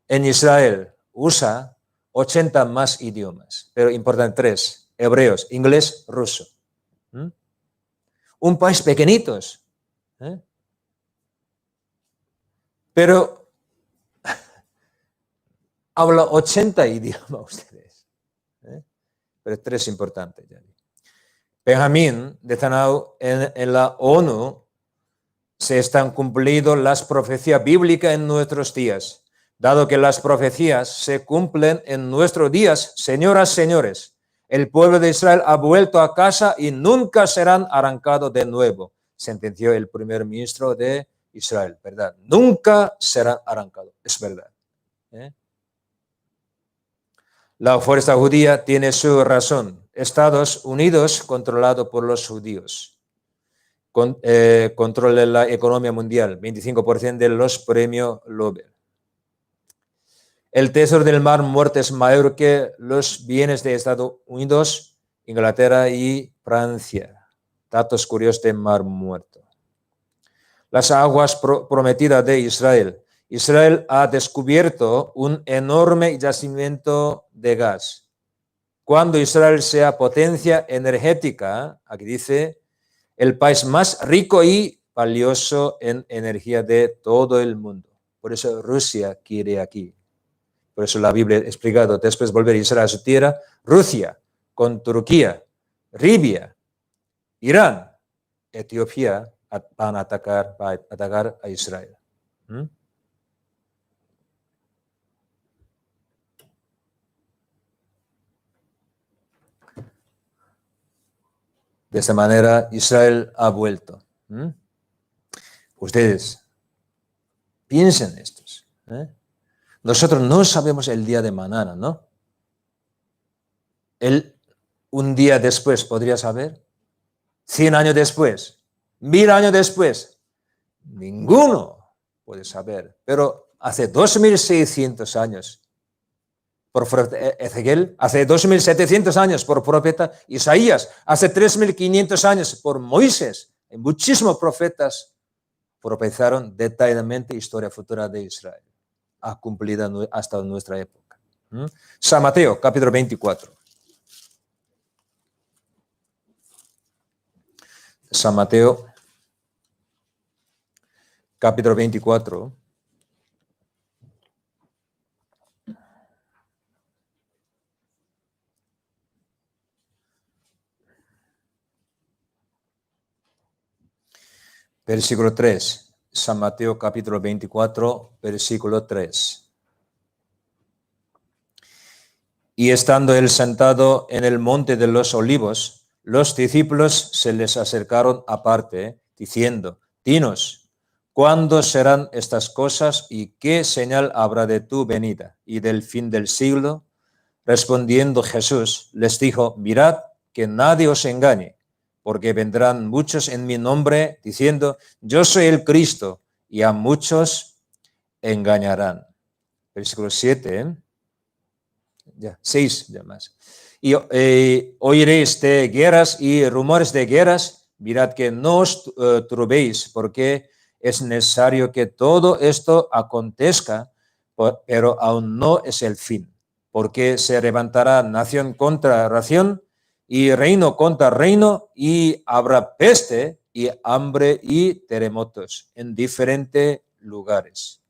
En Israel usa 80 más idiomas, pero importan 3, hebreos, inglés, ruso. Un país pequeñito. Pero habla 80 idiomas ustedes. Pero 3 importantes. Benjamín Netanyahu en la ONU se están cumpliendo las profecías bíblicas en nuestros días. Dado que las profecías se cumplen en nuestros días, señoras, señores, el pueblo de Israel ha vuelto a casa y nunca serán arrancados de nuevo, sentenció el primer ministro de Israel, ¿verdad? Nunca serán arrancados, es verdad. La fuerza judía tiene su razón. Estados Unidos, controlado por los judíos, controla la economía mundial, 25% de los premios Nobel. El tesoro del Mar Muerto es mayor que los bienes de Estados Unidos, Inglaterra y Francia. Datos curiosos del Mar Muerto. Las aguas prometidas de Israel. Israel ha descubierto un enorme yacimiento de gas. Cuando Israel sea potencia energética, aquí dice, el país más rico y valioso en energía de todo el mundo. Por eso Rusia quiere aquí. Por eso la Biblia ha explicado, después de volver a Israel a su tierra, Rusia con Turquía, Libia, Irán, Etiopía van a atacar a Israel. De esta manera Israel ha vuelto. Ustedes piensen esto. Nosotros no sabemos el día de mañana, ¿no? Un día después podría saber. 100 años después. 1000 años después. Ninguno puede saber. Pero hace 2600 años, por Ezequiel, hace 2700 años por profeta Isaías, hace 3500 años por Moisés, y muchísimos profetas profetizaron detalladamente la historia futura de Israel. Ha cumplido hasta nuestra época. San Mateo, capítulo 24. San Mateo, capítulo 24. Versículo 3. San Mateo capítulo 24, versículo 3. Y estando él sentado en el monte de los olivos, los discípulos se les acercaron aparte, diciendo, dinos, ¿cuándo serán estas cosas y qué señal habrá de tu venida y del fin del siglo? Respondiendo Jesús, les dijo, mirad que nadie os engañe, porque vendrán muchos en mi nombre diciendo, yo soy el Cristo, y a muchos engañarán. Versículo 7, 6 ya más. Y oiréis de guerras y rumores de guerras, mirad que no os turbéis, porque es necesario que todo esto acontezca, pero aún no es el fin, porque se levantará nación contra nación, y reino contra reino, y habrá peste y hambre y terremotos en diferentes lugares.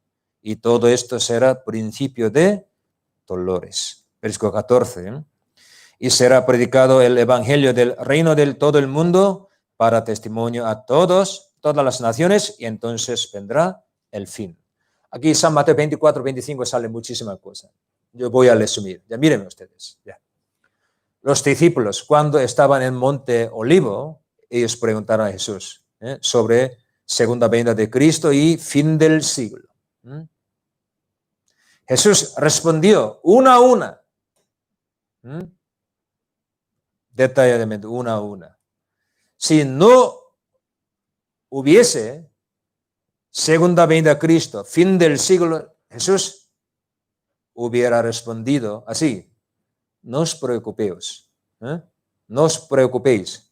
Y todo esto será principio de dolores. Versículo 14. Y será predicado el evangelio del reino del todo el mundo para testimonio a todas las naciones, y entonces vendrá el fin. Aquí San Mateo 24, 25 sale muchísimas cosas. Yo voy a resumir. Ya miren ustedes. Ya. Los discípulos, cuando estaban en Monte Olivo, ellos preguntaron a Jesús sobre segunda venida de Cristo y fin del siglo. Jesús respondió una a una. Detalladamente, una a una. Si no hubiese segunda venida de Cristo, fin del siglo, Jesús hubiera respondido así: no os preocupéis, no os preocupéis.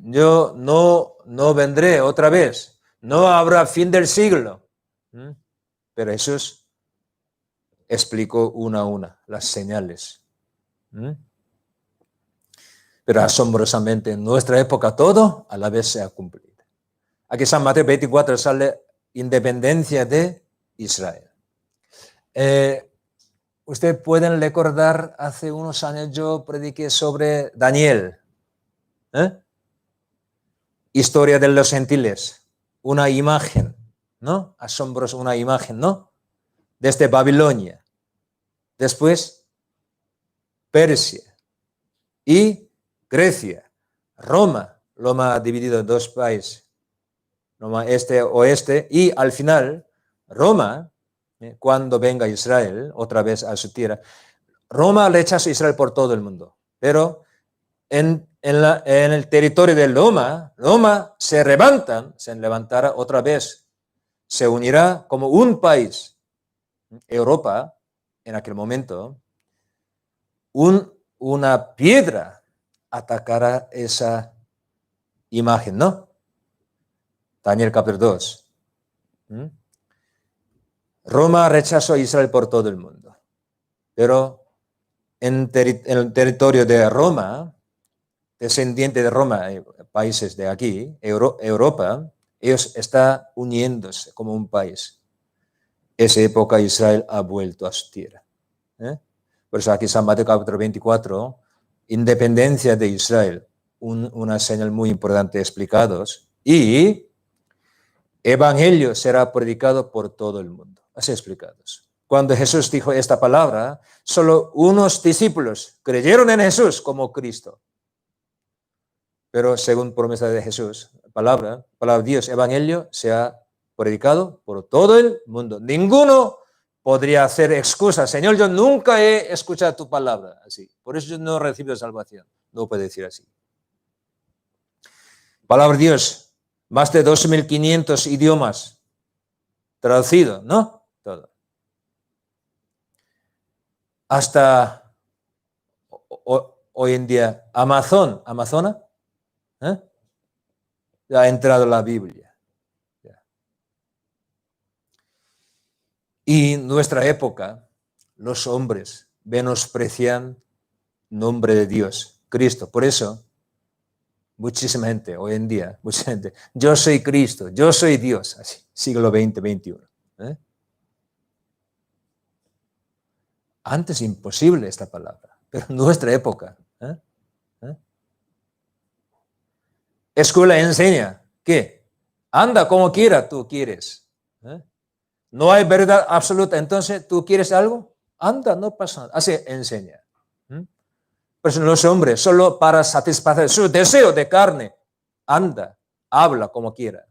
Yo no vendré otra vez, no habrá fin del siglo. Pero Jesús explicó una a una las señales. Pero asombrosamente en nuestra época todo a la vez se ha cumplido. Aquí San Mateo 24 sale independencia de Israel. Ustedes pueden recordar, hace unos años yo prediqué sobre Daniel. Historia de los gentiles. Una imagen, ¿no? Asombrosa, una imagen, ¿no? Desde Babilonia. Después, Persia y Grecia. Roma dividido en dos países. Roma este, oeste. Y al final, Roma, cuando venga Israel otra vez a su tierra, Roma rechaza a Israel por todo el mundo. Pero en el territorio de Roma se levantará otra vez. Se unirá como un país. Europa, en aquel momento, una piedra atacará esa imagen, ¿no? Daniel capítulo 2. Roma rechazó a Israel por todo el mundo. Pero en el territorio de Roma, descendiente de Roma, países de aquí, Europa, ellos están uniéndose como un país. Esa época Israel ha vuelto a su tierra. Por eso aquí San Mateo capítulo 24, independencia de Israel, una señal muy importante explicados. Y evangelio será predicado por todo el mundo. Así explicados. Cuando Jesús dijo esta palabra, solo unos discípulos creyeron en Jesús como Cristo. Pero según promesa de Jesús, palabra de Dios, evangelio se ha predicado por todo el mundo. Ninguno podría hacer excusas. Señor, yo nunca he escuchado tu palabra. Así. Por eso yo no recibo salvación. No puede decir así. Palabra de Dios, más de 2.500 idiomas traducido, ¿no? Todo. Hasta hoy en día, Amazona, ya ha entrado la Biblia. Ya. Y en nuestra época, los hombres menosprecian el nombre de Dios, Cristo. Por eso, muchísima gente hoy en día, mucha gente, yo soy Cristo, yo soy Dios, así, siglo XX, XXI. Antes imposible esta palabra, pero en nuestra época. Escuela enseña que anda como quiera tú quieres. No hay verdad absoluta, entonces tú quieres algo, anda, no pasa nada. Así enseña. Pues los hombres, solo para satisfacer su deseo de carne, anda, habla como quiera.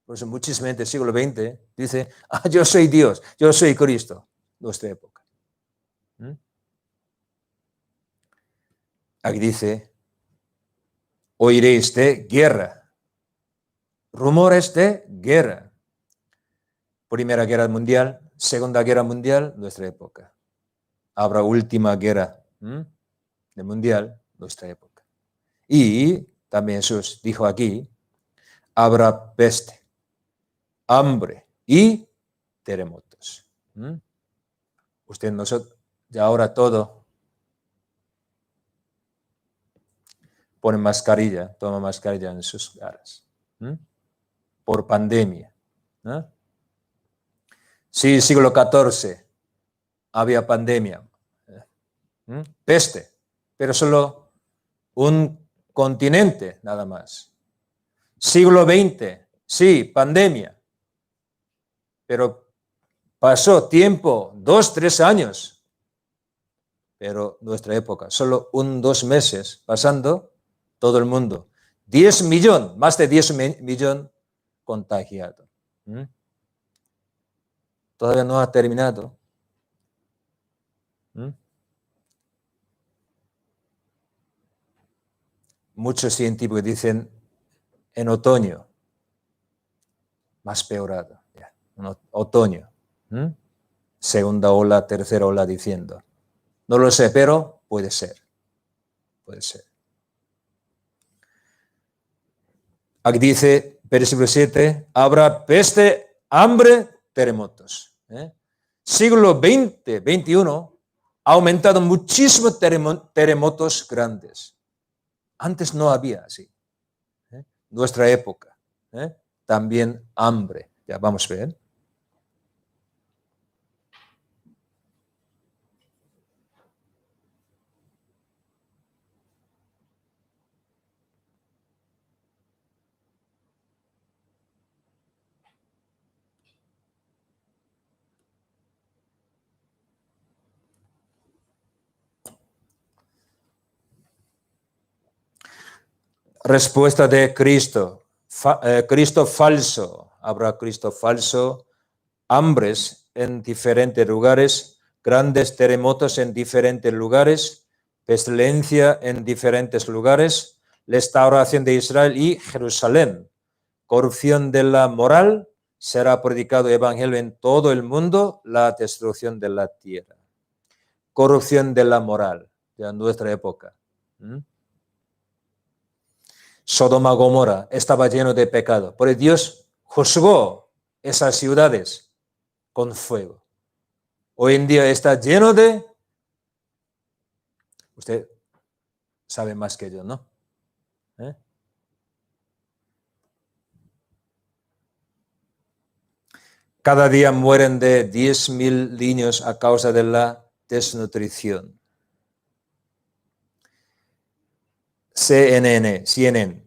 Por eso muchísima gente del siglo XX dice, yo soy Dios, yo soy Cristo. Nuestra época. Aquí dice, oiréis de guerra, rumores de guerra. Primera Guerra Mundial, Segunda Guerra Mundial, nuestra época. Habrá última guerra mundial, nuestra época. Y también Jesús dijo aquí, habrá peste, hambre y terremotos. Usted nosotros, ya ahora todo, pone mascarilla, toma mascarilla en sus caras. Por pandemia. Sí, siglo XIV había pandemia. Peste, pero solo un continente nada más. Siglo XX, Sí, pandemia. Pero pasó tiempo, 2, 3 años. Pero nuestra época, solo 1, 2 meses pasando, todo el mundo. 10 millones, más de 10 millones contagiados. Todavía no ha terminado. Muchos científicos dicen en otoño, más peorado. Otoño. Segunda ola, tercera ola diciendo. No lo sé, pero puede ser. Puede ser. Aquí dice, versículo 7, habrá peste, hambre, terremotos. Siglo XX, XXI, ha aumentado muchísimo terremotos grandes. Antes no había así. Nuestra época. También hambre. Ya vamos a ver. Respuesta de Cristo. Cristo falso. Habrá Cristo falso. Hambres en diferentes lugares. Grandes terremotos en diferentes lugares. Pestilencia en diferentes lugares. Restauración de Israel y Jerusalén. Corrupción de la moral. Será predicado evangelio en todo el mundo. La destrucción de la tierra. Corrupción de la moral. Ya en nuestra época. Sodoma y Gomorra estaba lleno de pecado. Por Dios juzgó esas ciudades con fuego. Hoy en día está lleno de... Usted sabe más que yo, ¿no? Cada día mueren de 10.000 niños a causa de la desnutrición. CNN,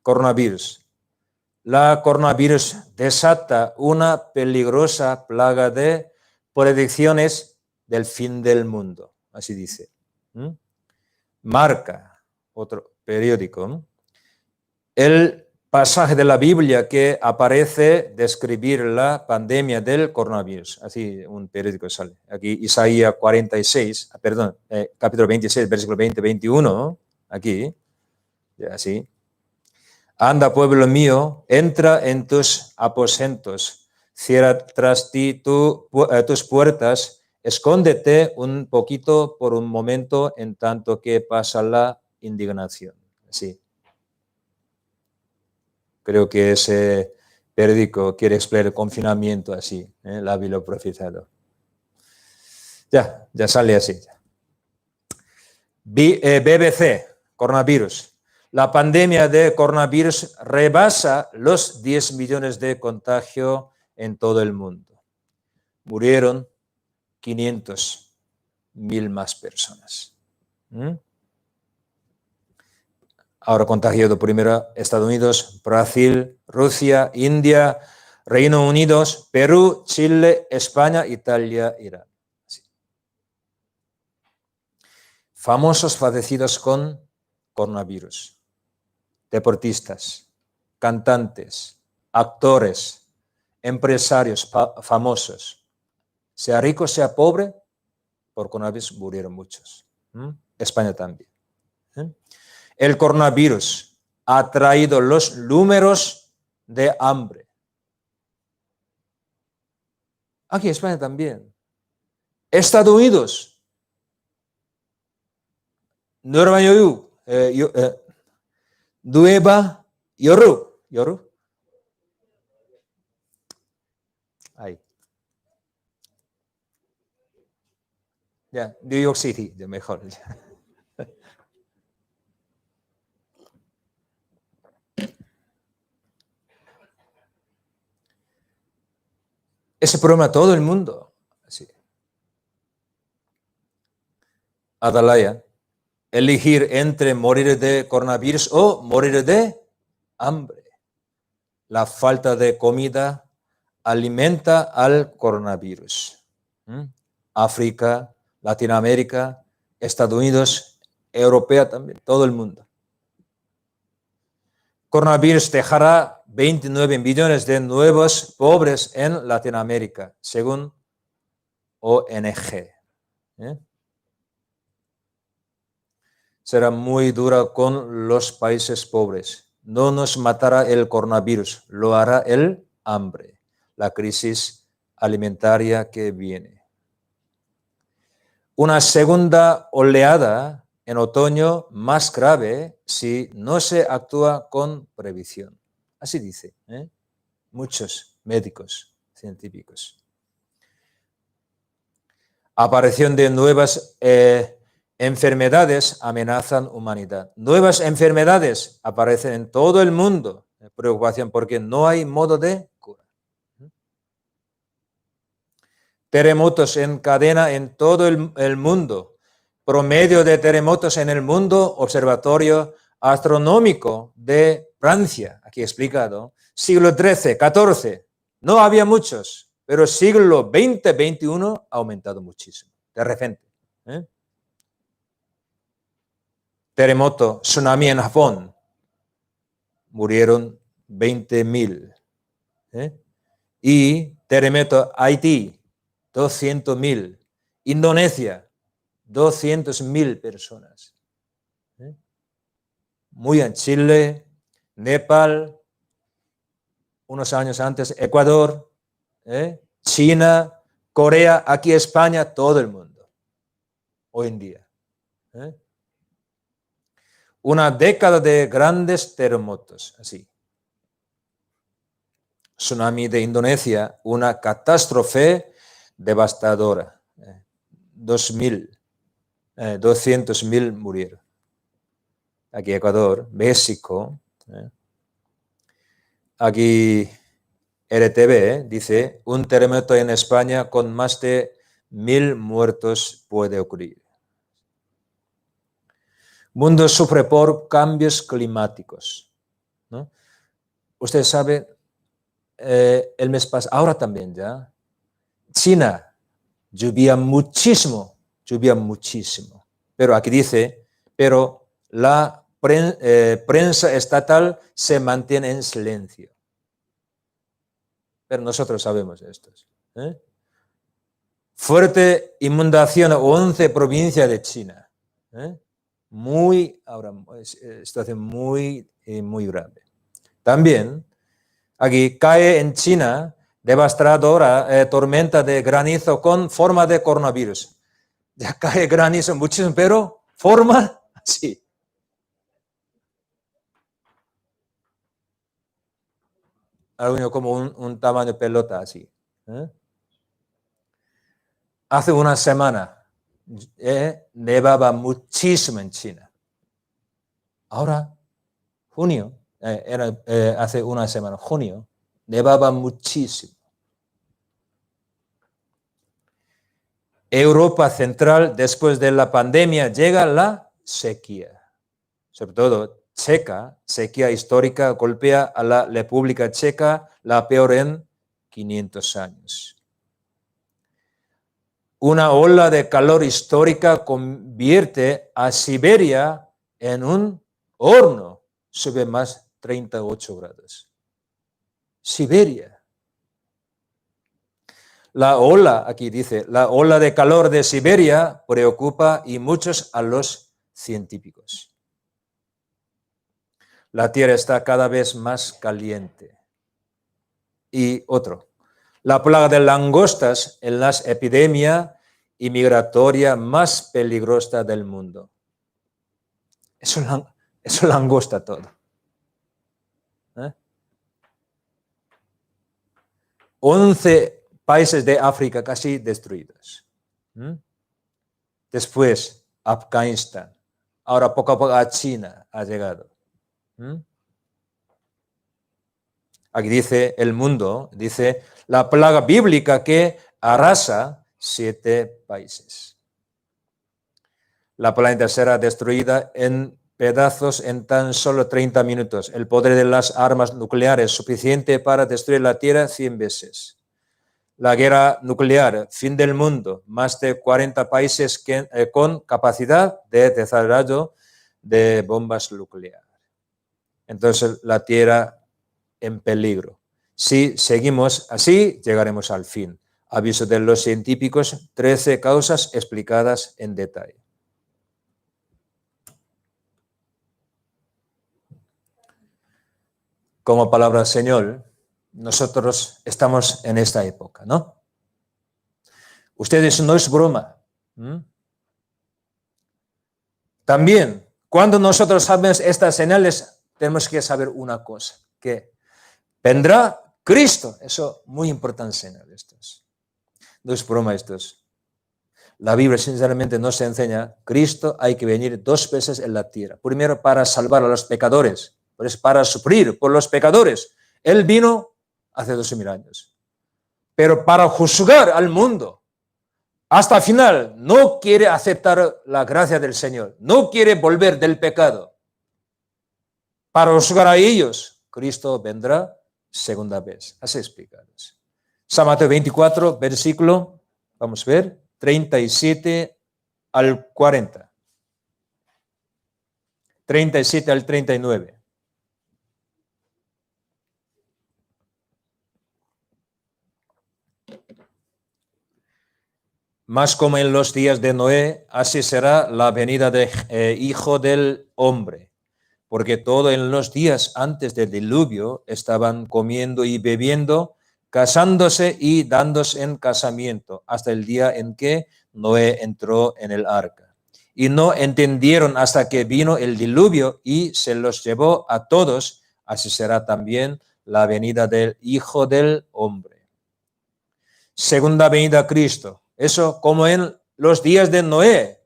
coronavirus. La coronavirus desata una peligrosa plaga de predicciones del fin del mundo, así dice. Marca, otro periódico, el pasaje de la Biblia que aparece describir la pandemia del coronavirus. Así un periódico sale. Aquí Isaías 46, capítulo 26, versículo 20-21, aquí, así. Anda, pueblo mío, entra en tus aposentos, cierra tras ti tus puertas, escóndete un poquito por un momento en tanto que pasa la indignación. Así. Creo que ese periódico quiere explicar el confinamiento así, la Biblia profetizado. Ya sale así. BBC, coronavirus. La pandemia de coronavirus rebasa los 10 millones de contagios en todo el mundo. Murieron 500.000 más personas. Ahora contagiado primero Estados Unidos, Brasil, Rusia, India, Reino Unido, Perú, Chile, España, Italia, Irán. Sí. Famosos fallecidos con coronavirus. Deportistas, cantantes, actores, empresarios famosos. Sea rico, sea pobre, por coronavirus murieron muchos. España también. El coronavirus ha traído los números de hambre. Aquí en España también. Estados Unidos. Nueva York. Ahí. Ya, New York City, de mejor. Ese problema todo el mundo. Así. Atalaya. Elegir entre morir de coronavirus o morir de hambre. la falta de comida alimenta al coronavirus. África, Latinoamérica, Estados Unidos, Europea también, todo el mundo. Coronavirus dejará 29 millones de nuevos pobres en Latinoamérica, según ONG. Será muy dura con los países pobres. No nos matará el coronavirus, lo hará el hambre, la crisis alimentaria que viene. Una segunda oleada en otoño más grave si no se actúa con previsión. Así dice, muchos médicos científicos. Aparición de nuevas enfermedades amenazan humanidad. Nuevas enfermedades aparecen en todo el mundo. Preocupación porque no hay modo de cura. Terremotos en cadena en todo el mundo. Promedio de terremotos en el mundo, Observatorio Astronómico de Francia, aquí explicado, siglo XIII, XIV, no había muchos, pero siglo XX, XXI ha aumentado muchísimo, de repente. Terremoto, tsunami en Japón, murieron 20.000. Y terremoto Haití, 200.000. Indonesia, 200.000 personas. Muy en Chile, Nepal, unos años antes Ecuador, China, Corea, aquí España, todo el mundo, hoy en día. Una década de grandes terremotos, así. Tsunami de Indonesia, una catástrofe devastadora. 200.000 murieron. Aquí Ecuador, México. Aquí RTV dice, un terremoto en España con más de 1.000 muertos puede ocurrir. Mundo sufre por cambios climáticos, ¿no? Usted sabe, el mes pasado, ahora también ya, China llovía muchísimo, pero aquí dice, pero la prensa estatal se mantiene en silencio. Pero nosotros sabemos esto. Fuerte inundación en 11 provincias de China. Situación muy grave. También, aquí cae en China devastadora tormenta de granizo con forma de coronavirus. Ya cae granizo muchísimo, pero forma así. Algo como un tamaño de pelota así. Hace una semana nevaba muchísimo en China. Ahora, junio, hace una semana, junio, nevaba muchísimo. Europa Central, después de la pandemia, llega la sequía. Sobre todo Checa, sequía histórica, golpea a la República Checa, la peor en 500 años. Una ola de calor histórica convierte a Siberia en un horno, sube más 38 grados. Siberia. La ola, aquí dice, la ola de calor de Siberia preocupa y muchos a los científicos. La Tierra está cada vez más caliente. Y otro, la plaga de langostas en las epidemias y migratoria más peligrosa del mundo. Eso langosta todo. 11 países de África casi destruidos. Después, Afganistán. Ahora poco a poco a China ha llegado. Aquí dice el mundo, dice la plaga bíblica que arrasa 7 países. La planeta será destruida en pedazos en tan solo 30 minutos. El poder de las armas nucleares suficiente para destruir la Tierra 100 veces. La guerra nuclear, fin del mundo, más de 40 países con capacidad de desarrollo de bombas nucleares. Entonces la Tierra en peligro. Si seguimos así, llegaremos al fin. Aviso de los científicos, 13 causas explicadas en detalle. Como palabra Señor, nosotros estamos en esta época, ¿no? Ustedes no es broma. También, cuando nosotros sabemos estas señales, tenemos que saber una cosa, que vendrá Cristo. Eso muy importante señal estos. No es broma estos. La Biblia sinceramente nos enseña, Cristo hay que venir 2 veces en la tierra. Primero para salvar a los pecadores, pues para sufrir por los pecadores. Él vino hace 2000 años. Pero para juzgar al mundo, hasta el final, no quiere aceptar la gracia del Señor. No quiere volver del pecado. Para juzgar a ellos, Cristo vendrá segunda vez. Así explicados. San Mateo 24, versículo, vamos a ver, 37 al 40. 37 al 39. Mas como en los días de Noé, así será la venida del Hijo del Hombre. Porque todo en los días antes del diluvio estaban comiendo y bebiendo, casándose y dándose en casamiento, hasta el día en que Noé entró en el arca. Y no entendieron hasta que vino el diluvio y se los llevó a todos, así será también la venida del Hijo del Hombre. Segunda venida a Cristo. Eso como en los días de Noé.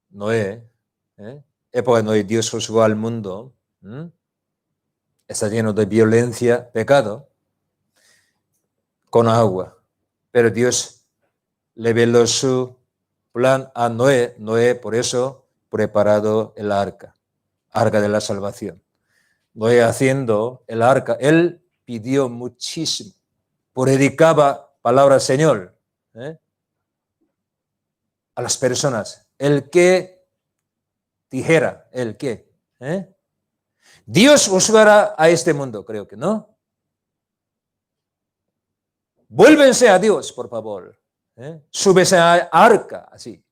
Noé, época de Noé, Dios juzgó al mundo. Está lleno de violencia, pecado, con agua. Pero Dios le veló su plan a Noé. Noé, por eso, preparado el arca de la salvación. Noé haciendo el arca, él pidió muchísimo. Predicaba palabra del Señor a las personas. El que dijera, el que. Dios juzgará a este mundo, creo que no. Vuélvense a Dios, por favor. Súbese a arca, así.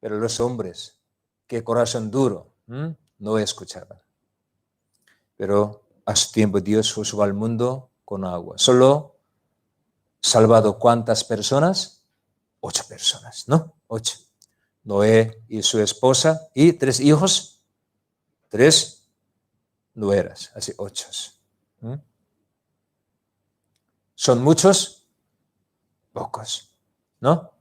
Pero los hombres, que corazón duro, no escuchaban. Pero a su tiempo Dios juzgó al mundo con agua. Solo salvado ¿cuántas personas? 8 personas, ¿no? 8. Noé y su esposa y 3 hijos, 3 nueras, así 8. ¿Son muchos? Pocos, ¿no?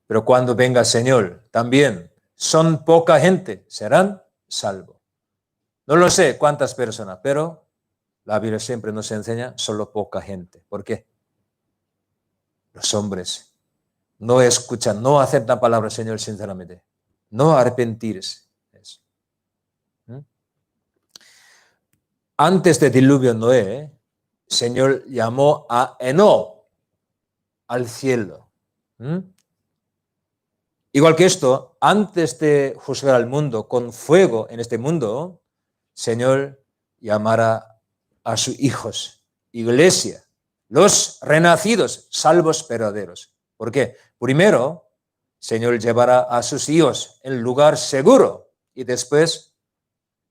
Pero cuando venga el Señor, también son poca gente, serán salvos. No lo sé cuántas personas, pero la Biblia siempre nos enseña solo poca gente. ¿Por qué? Los hombres no escuchan, no aceptan palabra del Señor sinceramente. No arrepentirse. Eso. Antes del diluvio Noé, el Señor llamó a Enoc al cielo. Igual que esto, antes de juzgar al mundo con fuego en este mundo, el Señor llamará a sus hijos, iglesia, los renacidos, salvos verdaderos. ¿Por qué? Primero, el Señor llevará a sus hijos en lugar seguro y después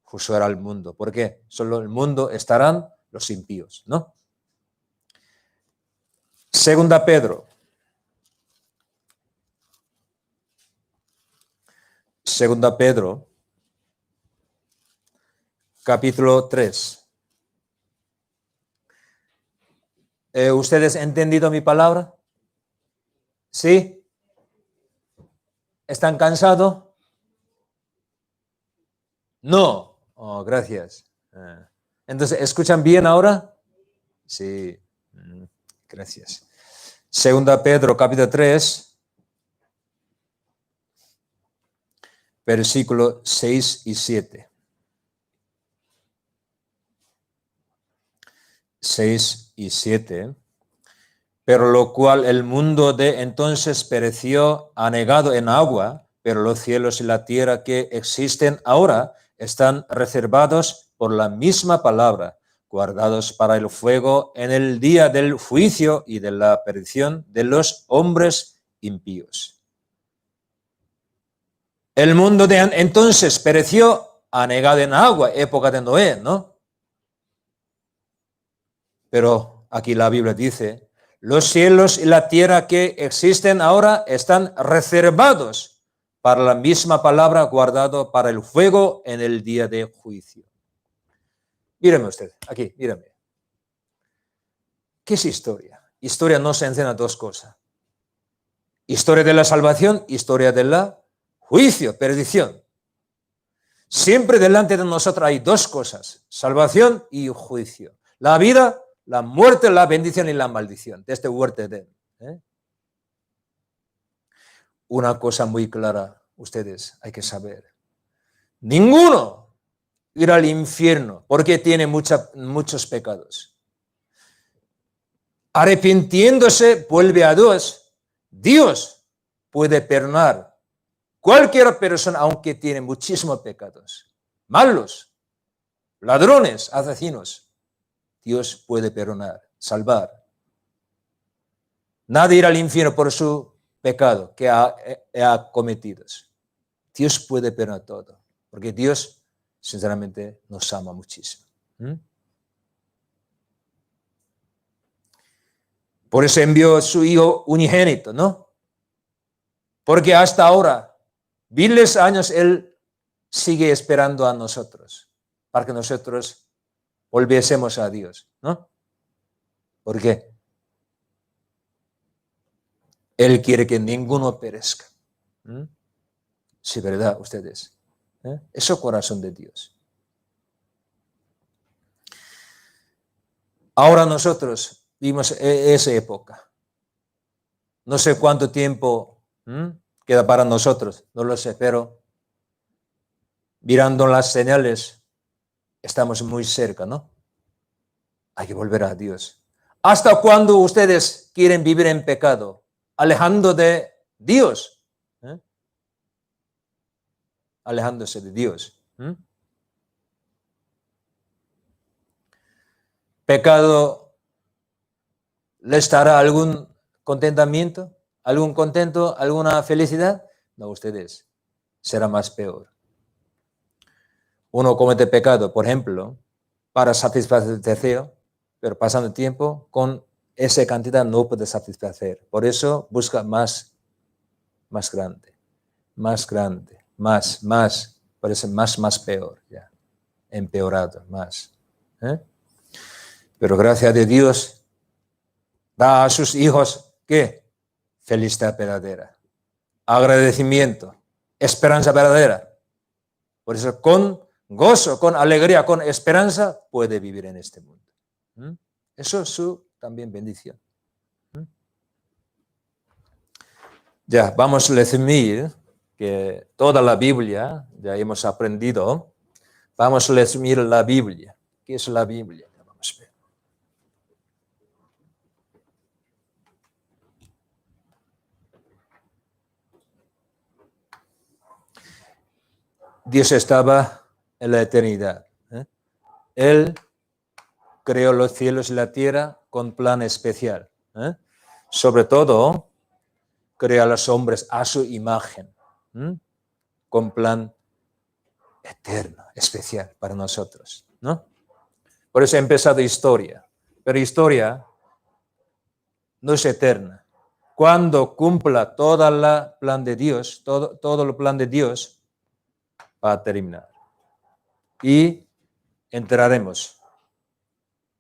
juzgará al mundo. ¿Por qué? Solo en el mundo estarán los impíos, ¿no? Segunda Pedro. Segunda Pedro, capítulo 3. ¿Ustedes han entendido mi palabra? ¿Sí? ¿Están cansados? No. Oh, gracias. Entonces, ¿escuchan bien ahora? Sí. Gracias. Segunda Pedro, capítulo 3. versículos 6 y 7. 6 y 7. Pero lo cual el mundo de entonces pereció anegado en agua, pero los cielos y la tierra que existen ahora están reservados por la misma palabra, guardados para el fuego en el día del juicio y de la perdición de los hombres impíos. El mundo de entonces pereció anegado en agua, época de Noé, ¿no? Pero aquí la Biblia dice, los cielos y la tierra que existen ahora están reservados para la misma palabra, guardado para el fuego en el día de juicio. Míreme usted, aquí, míreme. ¿Qué es historia? Historia nos enseña dos cosas. Historia de la salvación, historia de la juicio, perdición. Siempre delante de nosotros hay dos cosas, salvación y juicio. La vida, la muerte, la bendición y la maldición de este huerto de Edén. Una cosa muy clara, ustedes hay que saber. Ninguno irá al infierno porque tiene muchos pecados. Arrepintiéndose, vuelve a Dios. Dios puede perdonar cualquier persona, aunque tiene muchísimos pecados. Malos, ladrones, asesinos. Dios puede perdonar, salvar. Nadie irá al infierno por su pecado que ha cometido. Dios puede perdonar todo, porque Dios, sinceramente, nos ama muchísimo. Por eso envió a su Hijo unigénito, ¿no? Porque hasta ahora, miles de años, Él sigue esperando a nosotros, para que nosotros volviésemos a Dios, ¿no? ¿Por qué? Él quiere que ninguno perezca. Sí, ¿verdad, ustedes? Es el corazón de Dios. Ahora nosotros vivimos esa época. No sé cuánto tiempo queda para nosotros, no lo sé, pero mirando las señales, estamos muy cerca, ¿no? Hay que volver a Dios. ¿Hasta cuándo ustedes quieren vivir en pecado? Alejando de Dios. Alejándose de Dios. ¿Pecado les dará algún contentamiento? ¿Algún contento? ¿Alguna felicidad? No, ustedes. Será más peor. Uno comete pecado, por ejemplo, para satisfacer el deseo, pero pasando el tiempo, con esa cantidad no puede satisfacer. Por eso busca más grande, más, parece más peor, ya, empeorado, más. Pero gracias a Dios, da a sus hijos, ¿qué? Felicidad verdadera, agradecimiento, esperanza verdadera. Por eso con gozo, con alegría, con esperanza, puede vivir en este mundo. Eso es su también bendición. Ya, vamos a resumir que toda la Biblia, ya hemos aprendido, vamos a resumir la Biblia. ¿Qué es la Biblia? Vamos a ver. Dios estaba en la eternidad. Él creó los cielos y la tierra con plan especial. Sobre todo, creó a los hombres a su imagen, con plan eterno, especial para nosotros, ¿no? Por eso ha empezado historia, pero historia no es eterna. Cuando cumpla todo el plan de Dios, todo el plan de Dios va a terminar. Y entraremos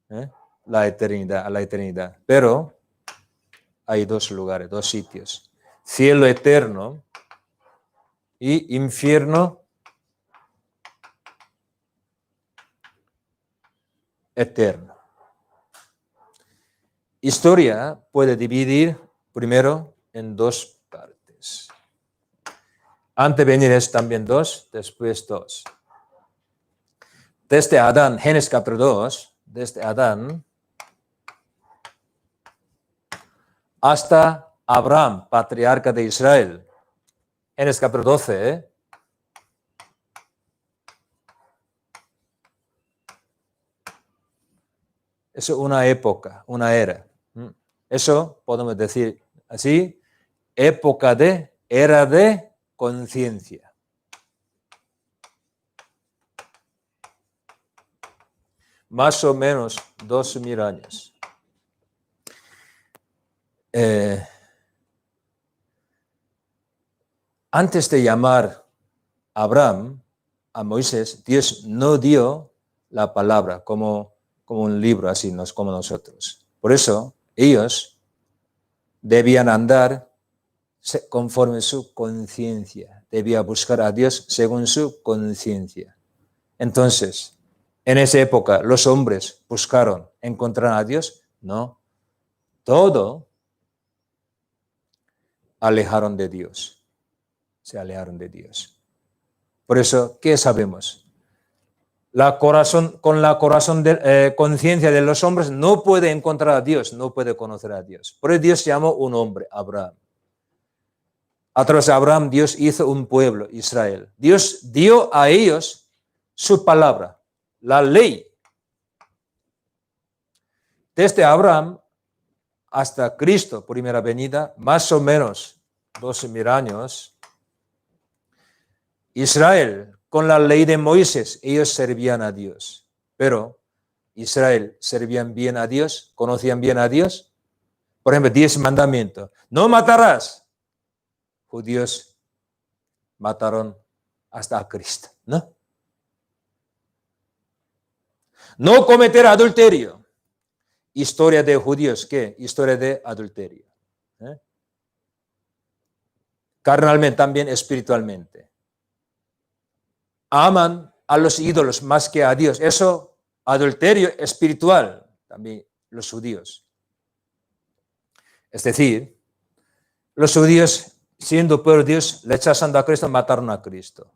a la eternidad. Pero hay dos lugares, dos sitios. Cielo eterno y infierno eterno. Historia puede dividir primero en dos partes. Antes de venir es también 2, después 2. Desde Adán, Génesis capítulo 2, desde Adán hasta Abraham, patriarca de Israel. Génesis capítulo 12, es una época, una era. Eso podemos decir así, era de conciencia. Más o menos 2000 años. Antes de llamar a Abraham, a Moisés, Dios no dio la palabra como un libro, así como nosotros. Por eso, ellos debían andar conforme su conciencia, debían buscar a Dios según su conciencia. Entonces, en esa época, ¿los hombres buscaron encontrar a Dios? No. Todo alejaron de Dios. Se alejaron de Dios. Por eso, ¿qué sabemos? Con la conciencia de los hombres no puede encontrar a Dios, no puede conocer a Dios. Por eso Dios llamó un hombre, Abraham. A través de Abraham, Dios hizo un pueblo, Israel. Dios dio a ellos su palabra, la ley. Desde Abraham hasta Cristo, primera venida, más o menos 12.000 años, Israel, con la ley de Moisés, ellos servían a Dios. Pero Israel servían bien a Dios, conocían bien a Dios. Por ejemplo, 10 mandamientos. No matarás. Judíos mataron hasta a Cristo, ¿no? No cometer adulterio. Historia de judíos, ¿qué? Historia de adulterio. Carnalmente, también espiritualmente. Aman a los ídolos más que a Dios. Eso, adulterio espiritual, también los judíos. Es decir, los judíos, siendo pueblo de Dios, rechazando a Cristo, mataron a Cristo.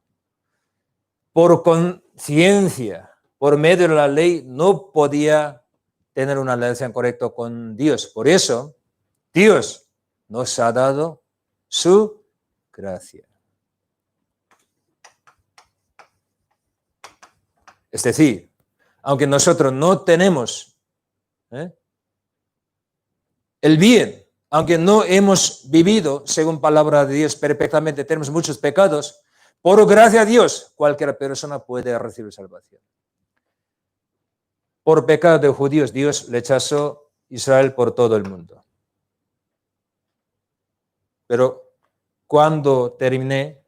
Por conciencia, por medio de la ley, no podía tener una relación correcta con Dios. Por eso, Dios nos ha dado su gracia. Es decir, aunque nosotros no tenemos el bien, aunque no hemos vivido según palabra de Dios perfectamente, tenemos muchos pecados, por gracia a Dios, cualquier persona puede recibir salvación. Por pecado de judíos, Dios rechazó a Israel por todo el mundo. Pero cuando termine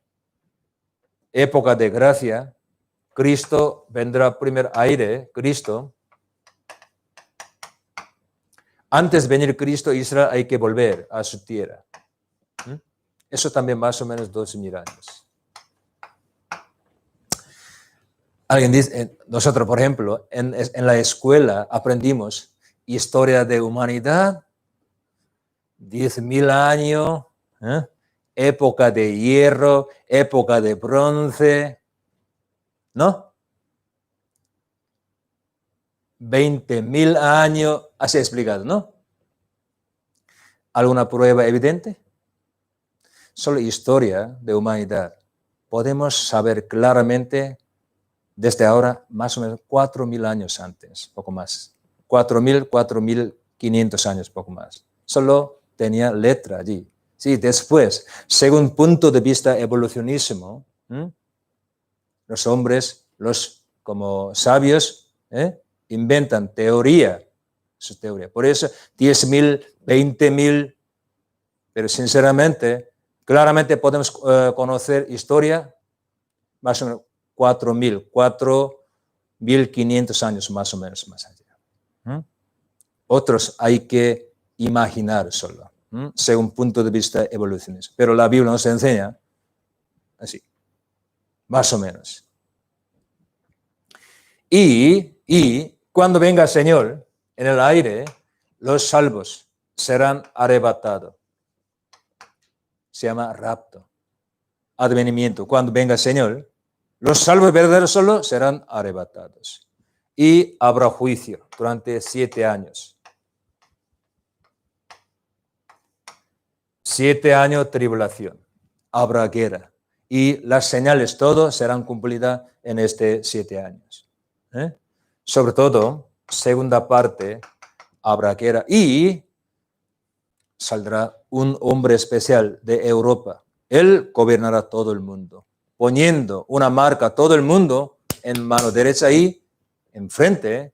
época de gracia, Cristo vendrá primer aire, Cristo. Antes de venir Cristo, Israel hay que volver a su tierra. Eso también más o menos 2000 años. Alguien dice, nosotros, por ejemplo, en la escuela aprendimos historia de humanidad, 10.000 años, época de hierro, época de bronce, ¿no? 20.000 años, así explicado, ¿no? ¿Alguna prueba evidente? Solo historia de humanidad. Podemos saber claramente desde ahora más o menos 4.000 años antes, poco más. 4.000, 4.500 años, poco más. Solo tenía letra allí. Sí, después, según punto de vista evolucionismo, los hombres, como sabios, inventan teoría, su teoría. Por eso 10.000, 20.000, pero sinceramente, claramente podemos conocer historia más o menos 4.000, 4.500 años más o menos más allá. Otros hay que imaginar solo, según punto de vista evolucionista. Pero la Biblia nos enseña así, más o menos. Y cuando venga el Señor en el aire, los salvos serán arrebatados. Se llama rapto. advenimiento, cuando venga el Señor, los salvos verdaderos solo serán arrebatados. Y habrá juicio durante 7 años. 7 años tribulación. Habrá guerra. Y las señales, todo serán cumplidas en este 7 años. Sobre todo, segunda parte, habrá guerra. Y saldrá un hombre especial de Europa. Él gobernará todo el mundo, poniendo una marca a todo el mundo en mano derecha y enfrente,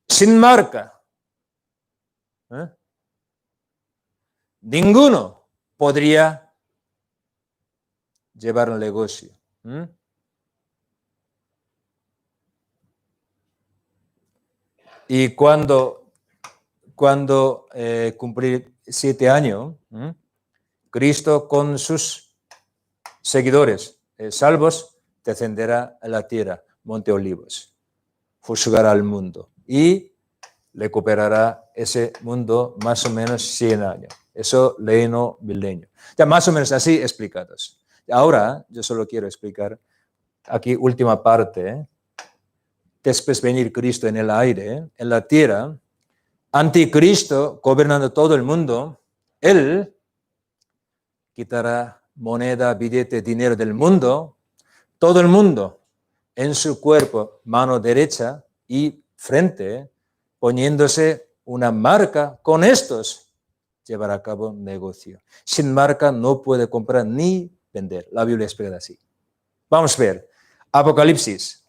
sin marca. Ninguno podría llevar el negocio. Y cuando cumplir 7 años, Cristo con sus seguidores salvos descenderá a la tierra, Monte Olivos, juzgará al mundo y recuperará ese mundo más o menos 100 años. Eso reino milenio. Ya más o menos así explicados. Ahora yo solo quiero explicar aquí última parte. Después venir Cristo en el aire, en la tierra, anticristo gobernando todo el mundo, él quitará moneda, billete, dinero del mundo, todo el mundo en su cuerpo, mano derecha y frente, poniéndose una marca. Con estos llevará a cabo un negocio. Sin marca no puede comprar ni vender. La Biblia explica así. Vamos a ver. Apocalipsis,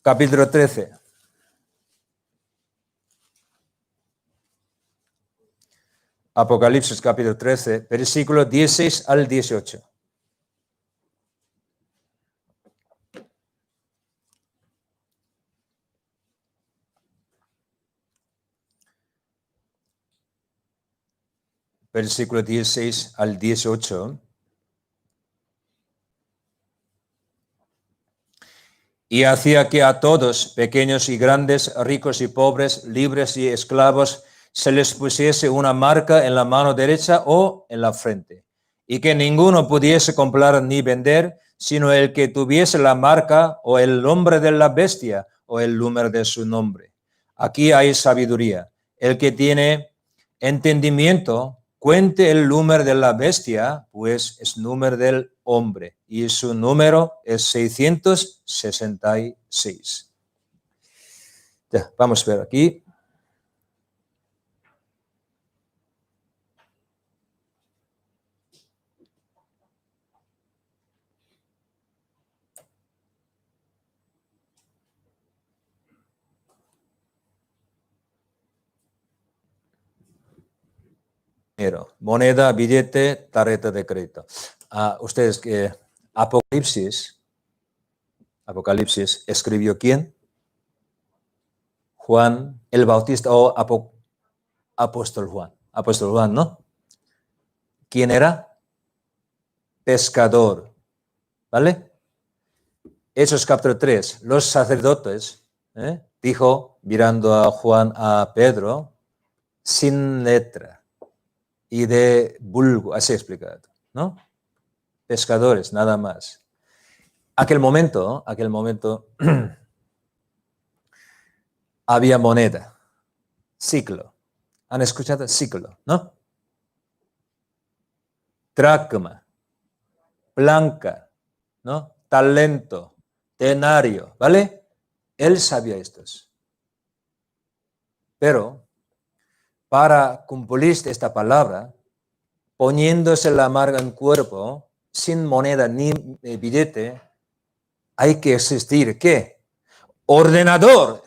capítulo 13. Apocalipsis capítulo 13, versículo 16 al 18. Versículo 16 al 18. Y hacía que a todos, pequeños y grandes, ricos y pobres, libres y esclavos, se les pusiese una marca en la mano derecha o en la frente, y que ninguno pudiese comprar ni vender, sino el que tuviese la marca o el nombre de la bestia o el número de su nombre. Aquí hay sabiduría. El que tiene entendimiento, cuente el número de la bestia, pues es número del hombre, y su número es 666. Ya, vamos a ver aquí. Moneda, billete, tarjeta de crédito. Ustedes que Apocalipsis escribió ¿quién? Juan el Bautista o Apóstol Juan. Apóstol Juan, ¿no? ¿Quién era? Pescador. ¿Vale? Hechos capítulo 3. Los sacerdotes, dijo, mirando a Juan, a Pedro, sin letra y de vulgo, así explicado, ¿no? Pescadores, nada más. Aquel momento, había moneda, ciclo. ¿Han escuchado? Ciclo, ¿no? Dracma, blanca, ¿no? Talento, denario, ¿vale? Él sabía estos. Pero para cumplir esta palabra, poniéndose la marca en cuerpo, sin moneda ni billete, hay que existir, ¿qué? Ordenador,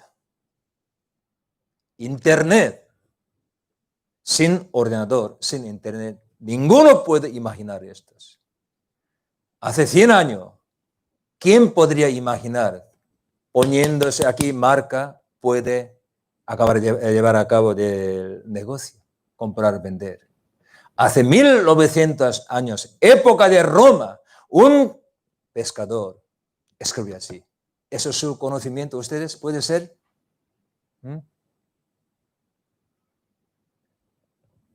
internet. Sin ordenador, sin internet, ninguno puede imaginar estos. Hace 100 años, ¿quién podría imaginar poniéndose aquí marca puede acabar de llevar a cabo el negocio, comprar, vender? Hace 1900 años, época de Roma, un pescador escribió así. ¿Eso es su conocimiento? ¿Ustedes puede ser?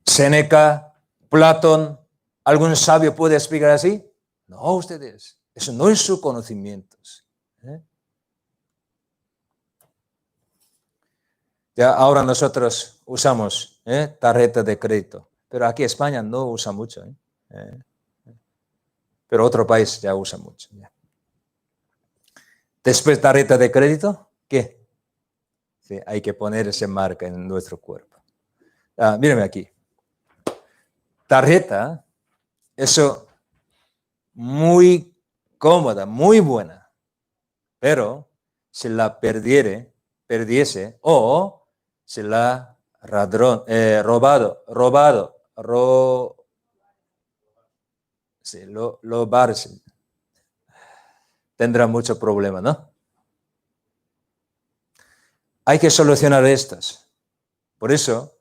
Séneca, Platón, ¿algún sabio puede explicar así? No, ustedes. Eso no es su conocimiento. Ya ahora nosotros usamos tarjeta de crédito, pero aquí España no usa mucho. Pero otro país ya usa mucho. Ya. Después tarjeta de crédito, ¿qué? Sí, hay que poner esa marca en nuestro cuerpo. Mírenme aquí. Tarjeta, eso muy cómoda, muy buena, pero si la perdiese o si la robarse, tendrá mucho problema, ¿no? Hay que solucionar estas. Por eso,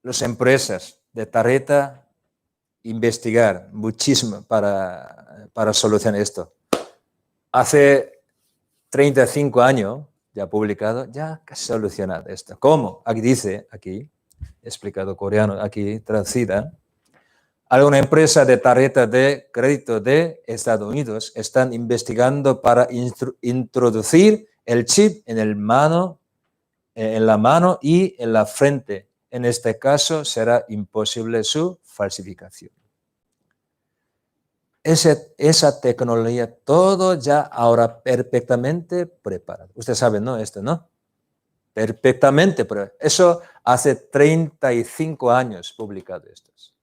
las empresas de tarjeta investigar muchísimo para solucionar esto. Hace 35 años, ya publicado, ya casi solucionado esto. ¿Cómo? Aquí dice, explicado coreano, aquí traducida. Alguna empresa de tarjeta de crédito de Estados Unidos están investigando para introducir el chip en la mano y en la frente. En este caso será imposible su falsificación. Esa tecnología, todo ya ahora perfectamente preparado. Usted sabe, ¿no? Esto, ¿no? Perfectamente preparado. Eso hace 35 años publicado estos.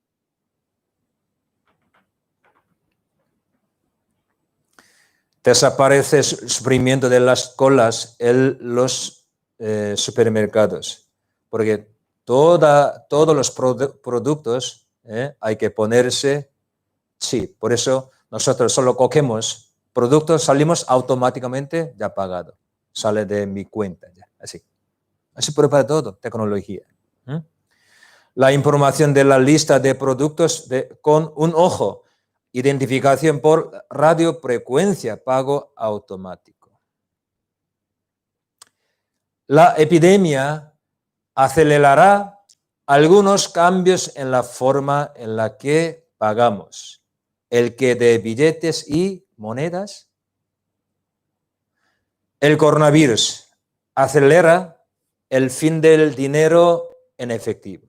Desaparece el sufrimiento de las colas en los supermercados, porque todos los productos hay que ponerse chip. Por eso nosotros solo cogemos productos, salimos automáticamente ya pagado. Sale de mi cuenta ya, así. Así prepara todo, tecnología. La información de la lista de productos con un ojo. Identificación por radiofrecuencia, pago automático. La epidemia acelerará algunos cambios en la forma en la que pagamos. El que de billetes y monedas. El coronavirus acelera el fin del dinero en efectivo.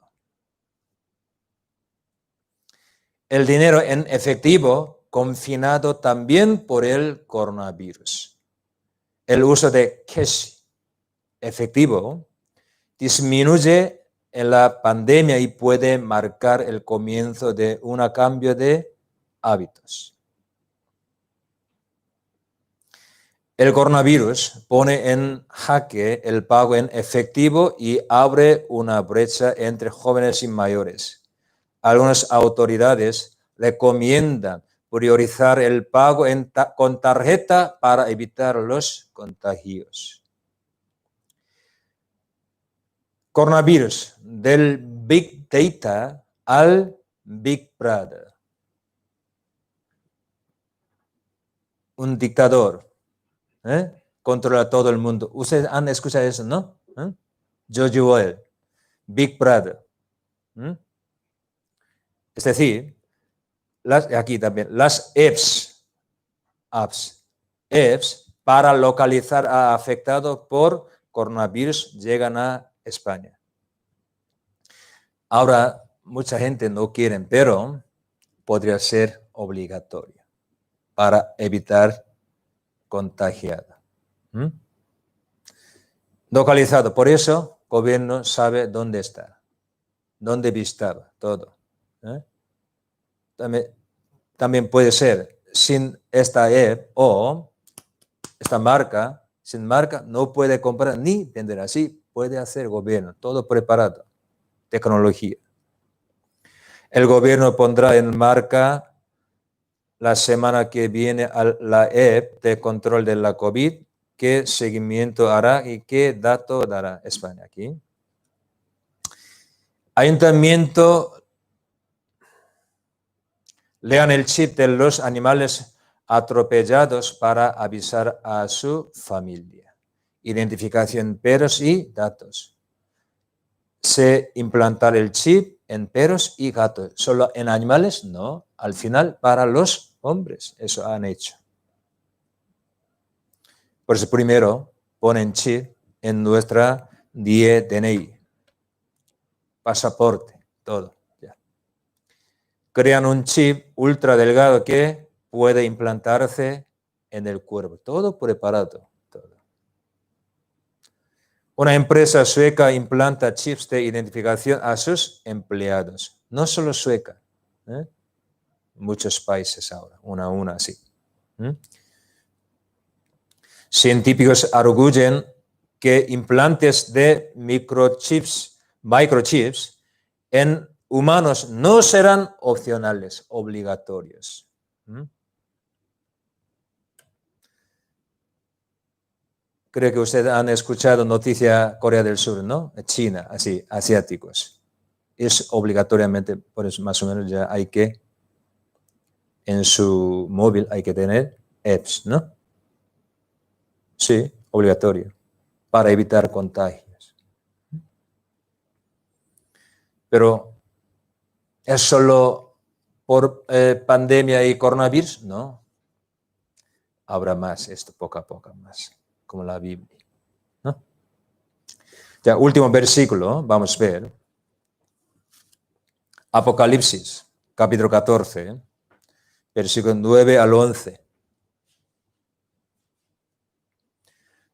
El dinero en efectivo confinado también por el coronavirus. El uso de cash efectivo disminuye en la pandemia y puede marcar el comienzo de un cambio de hábitos. El coronavirus pone en jaque el pago en efectivo y abre una brecha entre jóvenes y mayores. Algunas autoridades recomiendan priorizar el pago con tarjeta para evitar los contagios. Coronavirus, del Big Data al Big Brother. Un dictador controla todo el mundo. Ustedes han escuchado eso, ¿no? George Orwell, Big Brother. Es decir, aquí también, las apps para localizar a afectados por coronavirus llegan a España. Ahora, mucha gente no quiere, pero podría ser obligatorio para evitar contagiada. Localizado, por eso el gobierno sabe dónde está, dónde visitaba, todo. También puede ser sin esta app o esta marca, sin marca no puede comprar ni vender. Así puede hacer el gobierno, todo preparado, tecnología. El gobierno pondrá en marca la semana que viene la app de control de la COVID, qué seguimiento hará y qué dato dará España aquí. Ayuntamiento, lean el chip de los animales atropellados para avisar a su familia. Identificación, perros y datos. Se implantará el chip en perros y gatos. Solo en animales, no. Al final, para los hombres, eso han hecho. Por eso primero ponen chip en nuestra DNI, pasaporte, todo. Ya. Crean un chip ultra delgado que puede implantarse en el cuerpo. Todo preparado. Todo. Una empresa sueca implanta chips de identificación a sus empleados. No solo sueca. Muchos países ahora, una a una así. Científicos arguyen que implantes de microchips en humanos no serán opcionales, obligatorios. Creo que ustedes han escuchado noticia Corea del Sur, ¿no? China, así, asiáticos. Es obligatoriamente, por eso más o menos ya hay que, en su móvil hay que tener apps, ¿no? Sí, obligatorio, para evitar contagios. Pero ¿es solo por pandemia y coronavirus? No. Habrá más esto, poco a poco más, como la Biblia, ¿no? Ya, último versículo, vamos a ver. Apocalipsis, capítulo 14, versículo 9 al 11.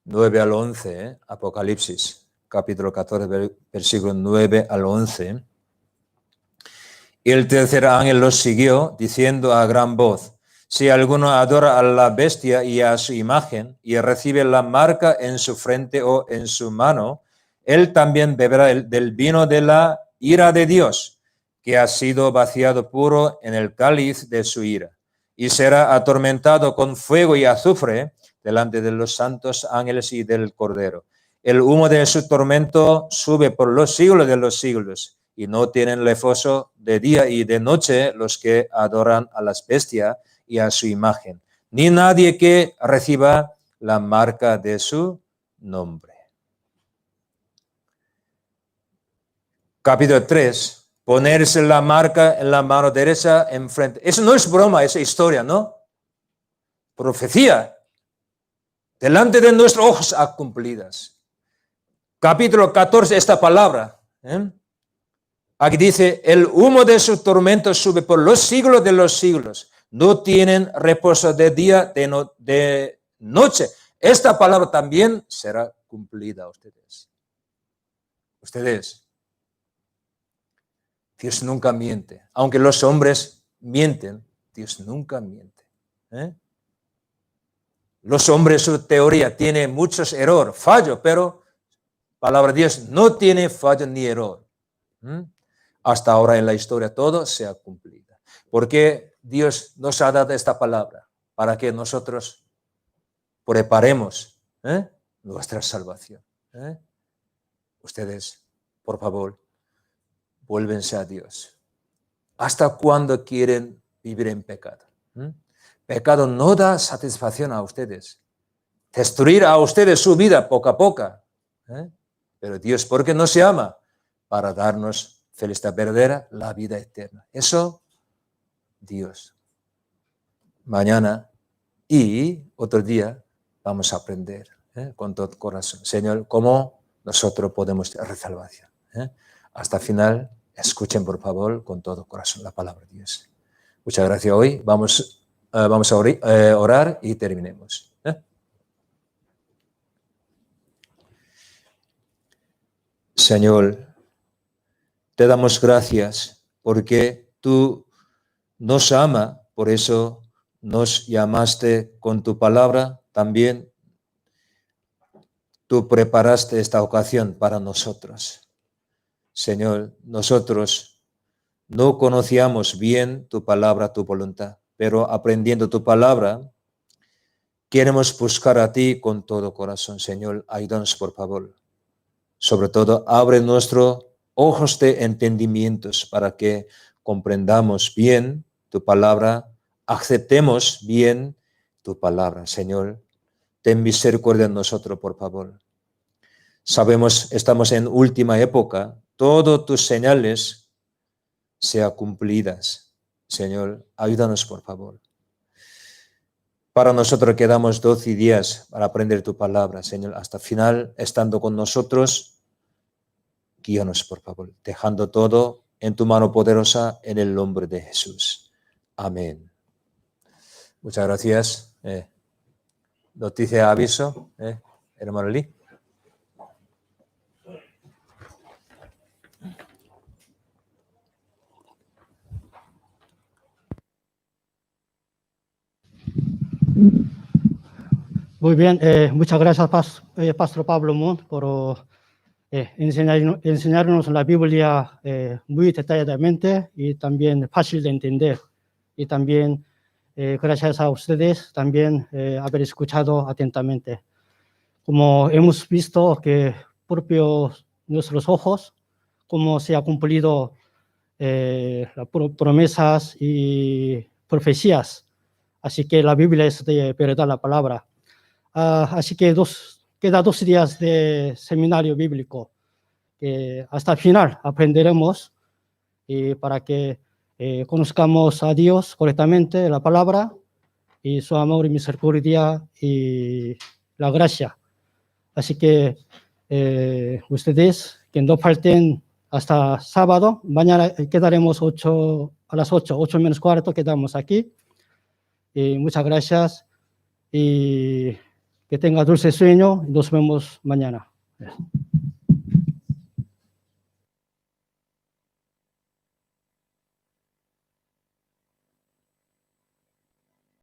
9 al 11, Apocalipsis, capítulo 14, versículo 9 al 11. Y el tercer ángel los siguió, diciendo a gran voz: si alguno adora a la bestia y a su imagen, y recibe la marca en su frente o en su mano, él también beberá del vino de la ira de Dios, que ha sido vaciado puro en el cáliz de su ira, y será atormentado con fuego y azufre delante de los santos ángeles y del Cordero. El humo de su tormento sube por los siglos de los siglos, y no tienen reposo de día y de noche los que adoran a las bestias y a su imagen, ni nadie que reciba la marca de su nombre. Capítulo 3. Ponerse la marca en la mano derecha enfrente. Eso no es broma, esa historia, ¿no? Profecía. Delante de nuestros ojos ha cumplidas. Capítulo 14, esta palabra. Aquí dice: el humo de su tormento sube por los siglos de los siglos. No tienen reposo de día, de noche. Esta palabra también será cumplida a ustedes. Ustedes. Dios nunca miente. Aunque los hombres mienten, Dios nunca miente. Los hombres, su teoría tiene muchos errores, fallos, pero palabra de Dios no tiene fallo ni error. Hasta ahora en la historia todo se ha cumplido. Porque Dios nos ha dado esta palabra para que nosotros preparemos nuestra salvación. Ustedes, por favor, vuélvense a Dios. ¿Hasta cuándo quieren vivir en pecado? Pecado no da satisfacción a ustedes. Destruir a ustedes su vida poco a poco. Pero Dios, ¿por qué no se ama? Para darnos felicidad verdadera, la vida eterna. Eso, Dios. Mañana y otro día vamos a aprender con todo corazón. Señor, ¿cómo nosotros podemos tener salvación? Hasta el final, escuchen por favor con todo corazón la palabra de Dios. Muchas gracias. Hoy vamos a orar y terminemos. Señor, te damos gracias porque tú nos amas, por eso nos llamaste con tu palabra. También tú preparaste esta ocasión para nosotros. Señor, nosotros no conocíamos bien tu palabra, tu voluntad, pero aprendiendo tu palabra, queremos buscar a ti con todo corazón. Señor, ayúdanos por favor. Sobre todo, abre nuestros ojos de entendimientos para que comprendamos bien tu palabra, aceptemos bien tu palabra. Señor, ten misericordia de nosotros, por favor. Sabemos, estamos en última época, todas tus señales sean cumplidas. Señor, ayúdanos, por favor. Para nosotros quedamos 12 días para aprender tu palabra, Señor. Hasta el final, estando con nosotros, guíanos, por favor, dejando todo en tu mano poderosa, en el nombre de Jesús. Amén. Muchas gracias. Noticia, aviso, hermano Lee. Muy bien, muchas gracias, Pastor Pablo Mon, por enseñarnos la Biblia muy detalladamente y también fácil de entender. Y también, gracias a ustedes, también haber escuchado atentamente. Como hemos visto que propios nuestros ojos, cómo se ha cumplido las promesas y profecías. Así que la Biblia es de verdad la palabra. Así que queda 2 días de seminario bíblico que hasta el final aprenderemos y para que conozcamos a Dios correctamente, la palabra y su amor y misericordia y la gracia. Así que ustedes que no falten hasta sábado, mañana quedaremos a las 8 menos cuarto, quedamos aquí. Y muchas gracias y que tenga dulce sueño. Nos vemos mañana.